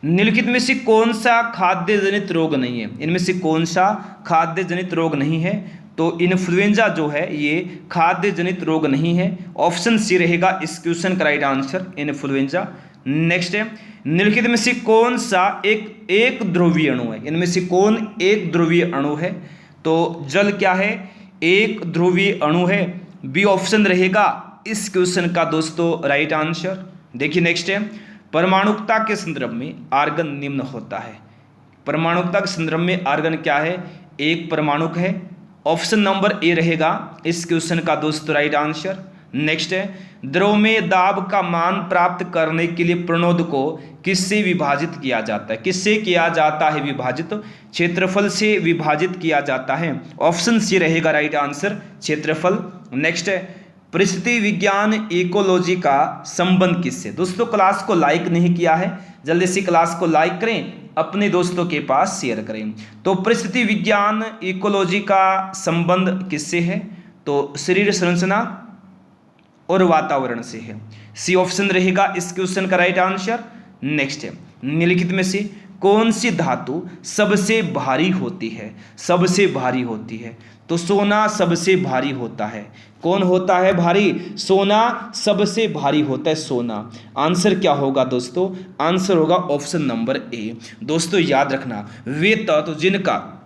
निम्नलिखित में से कौन सा खाद्य जनित रोग नहीं है? इनमें से कौन सा खाद्य जनित रोग नहीं है? तो इन्फ्लुएंजा जो है ये खाद्य जनित रोग नहीं है। ऑप्शन सी रहेगा इस क्वेश्चन का राइट आंसर, इन्फ्लुएंजा। नेक्स्ट है, निम्नलिखित में से कौन सा एक ध्रुवीय अणु है? इनमें से कौन एक ध्रुवीय अणु है? तो जल क्या है? एक ध्रुवीय अणु है। बी ऑप्शन रहेगा इस क्वेश्चन का दोस्तों राइट आंसर। देखिए नेक्स्ट है, परमाणुकता के संदर्भ में आर्गन निम्न होता है। परमाणुकता के संदर्भ में आर्गन क्या है? एक परमाणुक है। ऑप्शन नंबर ए रहेगा इस क्वेश्चन का दोस्तों राइट आंसर। नेक्स्ट है, द्रव में दाब का मान प्राप्त करने के लिए प्रणोद को किससे विभाजित किया जाता है? किससे किया जाता है विभाजित? क्षेत्रफल से विभाजित किया जाता है। ऑप्शन सी रहेगा राइट आंसर, क्षेत्रफल। नेक्स्ट है, परिस्थिति विज्ञान इकोलॉजी का संबंध किससे? दोस्तों क्लास को लाइक नहीं किया है, जल्दी से क्लास को लाइक करें, अपने दोस्तों के पास शेयर करें। तो परिस्थिति विज्ञान इकोलॉजी का संबंध किससे है? तो शरीर संरचना और वातावरण से है। सी ऑप्शन रहेगा इस क्वेश्चन का राइट आंसर। नेक्स्ट है, निम्नलिखित में से कौन सी धातु सबसे भारी होती है? सबसे भारी होती है तो सोना सबसे भारी होता है। कौन होता है भारी? सोना सबसे भारी होता है, सोना। आंसर क्या होगा दोस्तों? आंसर होगा ऑप्शन नंबर ए। दोस्तों याद रखना, वे तत्व जिनका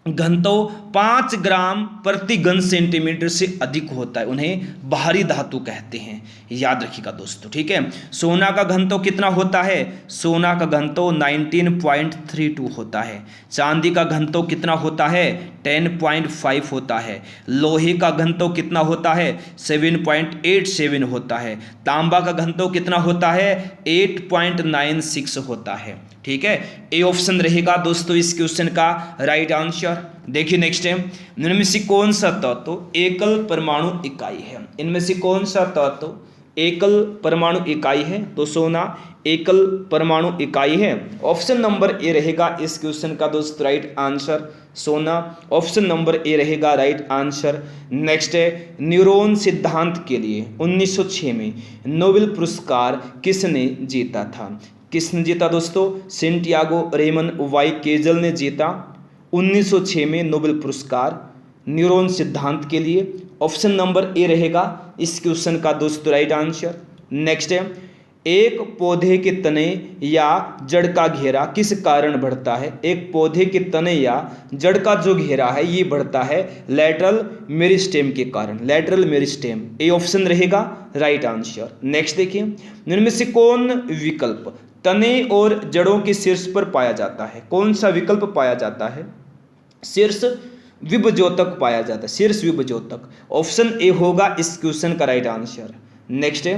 घनत्व 5 ग्राम प्रति घन सेंटीमीटर से अधिक होता है उन्हें भारी धातु कहते हैं। याद रखिएगा दोस्तों, ठीक है। सोना का घनत्व कितना होता है? सोना का घनत्व 19.32 होता है। चांदी का घनत्व कितना होता है? 10.5 होता है। लोहे का घनत्व कितना होता है? 7.87 होता है। तांबा का घनत्व कितना होता है? 8.96 होता है। ठीक है, ए ऑप्शन रहेगा दोस्तों इस क्वेश्चन का राइट आंसर। देखिए नेक्स्ट है, इनमें से कौन सा तत्व एकल परमाणु इकाई है? इनमें से कौन सा तत्व एकल परमाणु इकाई है? तो सोना एकल परमाणु इकाई है। ऑप्शन नंबर ए रहेगा इस क्वेश्चन का दोस्तों राइट आंसर, सोना। ऑप्शन नंबर ए रहेगा राइट आंसर। नेक्स्ट है, न्यूरॉन सिद्धांत के लिए 1906 में नोबेल पुरस्कार किसने जीता था? किसने जीता दोस्तों? सेंटियागो रेमन वाई केजल ने जीता 1906 में नोबेल पुरस्कार न्यूरॉन सिद्धांत के लिए। ऑप्शन नंबर ए रहेगा इस क्वेश्चन का दोस्तों राइट आंसर। नेक्स्ट है, एक पौधे के तने या जड़ का घेरा किस कारण बढ़ता है? एक पौधे के तने या जड़ का जो घेरा है ये बढ़ता है लैटरल मेरिस्टेम के कारण, लैटरल मेरिस्टेम। ए ऑप्शन रहेगा राइट आंसर। नेक्स्ट देखिए, इनमें से कौन विकल्प तने और जड़ों के शीर्ष पर पाया जाता है? कौन सा विकल्प पाया जाता है? शीर्ष विभजोतक पाया जाता है, शीर्ष विभजोतक। ऑप्शन ए होगा इस क्वेश्चन का राइट आंसर। नेक्स्ट है,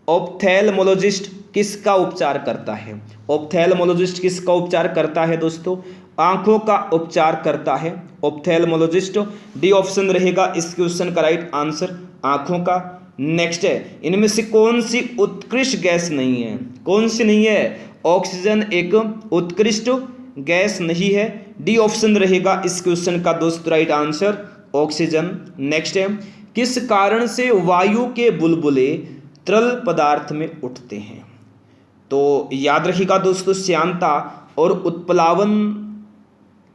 ऑप्थेल्मोलॉजिस्ट किसका उपचार करता है? ऑप्थेल्मोलॉजिस्ट किसका उपचार करता है दोस्तों? आंखों का उपचार करता है ऑप्थेल्मोलॉजिस्ट। डी ऑप्शन रहेगा इस क्वेश्चन का राइट आंसर, आंखों का। नेक्स्ट है, इनमें से कौन सी उत्कृष्ट गैस नहीं है? कौन सी नहीं है? ऑक्सीजन एक उत्कृष्ट गैस नहीं है। डी ऑप्शन रहेगा इस क्वेश्चन का दोस्तों राइट आंसर, ऑक्सीजन। नेक्स्ट है, किस कारण से वायु के बुलबुले तरल पदार्थ में उठते हैं? तो याद रखिएगा दोस्तों, श्यानता और उत्प्लावन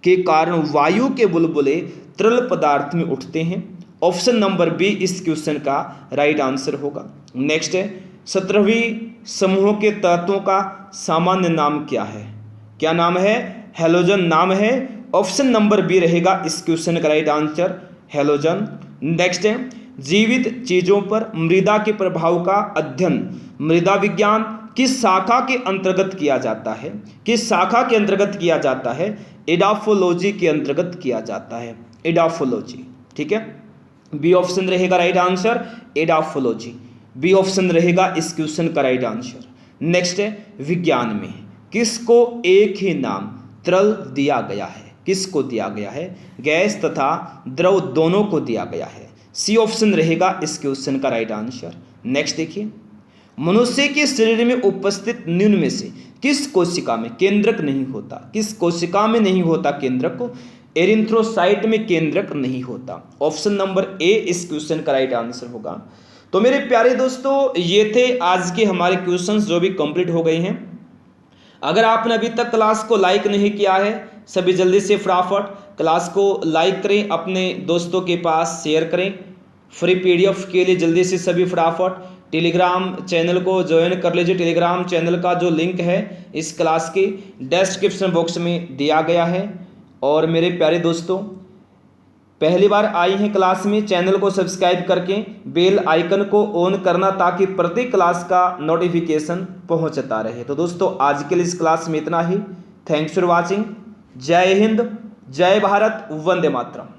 के कारण वायु के बुलबुले तरल पदार्थ में उठते हैं। ऑप्शन नंबर बी इस क्वेश्चन का राइट आंसर होगा। नेक्स्ट है, 17वीं समूह के तत्वों का सामान्य नाम क्या है? क्या नाम है? हैलोजन नाम है। ऑप्शन नंबर बी रहेगा इस क्वेश्चन का राइट आंसर, हैलोजन। नेक्स्ट है, जीवित चीजों पर मृदा के प्रभाव का अध्ययन मृदा विज्ञान किस शाखा के अंतर्गत किया जाता है? किस शाखा के अंतर्गत किया जाता है? एडाफोलॉजी के अंतर्गत किया जाता है, एडाफोलॉजी। ठीक है, बी ऑप्शन रहेगा right answer, edaphology. B option रहेगा इस क्वेश्चन का राइट आंसर। नेक्स्ट है, विज्ञान में किसको एक ही नाम तरल दिया गया है? किसको दिया गया है? गैस तथा द्रव दोनों को दिया गया है। सी ऑप्शन रहेगा इस क्वेश्चन का राइट आंसर। नेक्स्ट देखिए, मनुष्य के शरीर में उपस्थित निम्न में से किस कोशिका में केंद्रक नहीं होता? किस कोशिका में नहीं होता केंद्रक? एरिथ्रोसाइट में केंद्रक नहीं होता। ऑप्शन नंबर ए इस क्वेश्चन का राइट आंसर होगा। तो मेरे प्यारे दोस्तों, ये थे आज के हमारे क्वेश्चंस जो भी कंप्लीट हो गए हैं। अगर आपने अभी तक क्लास को लाइक नहीं किया है, सभी जल्दी से फटाफट क्लास को लाइक करें, अपने दोस्तों के पास शेयर करें। फ्री पीडीएफ के लिए जल्दी से सभी फटाफट टेलीग्राम चैनल को ज्वाइन कर लीजिए। टेलीग्राम चैनल का जो लिंक है इस क्लास के डिस्क्रिप्शन बॉक्स में दिया गया है। और मेरे प्यारे दोस्तों, पहली बार आई हैं क्लास में, चैनल को सब्सक्राइब करके बेल आइकन को ऑन करना ताकि प्रत्येक क्लास का नोटिफिकेशन पहुंचता रहे। तो दोस्तों, आज के लिए इस क्लास में इतना ही। Thanks for watching. जय हिंद, जय भारत, वंदे मातरम।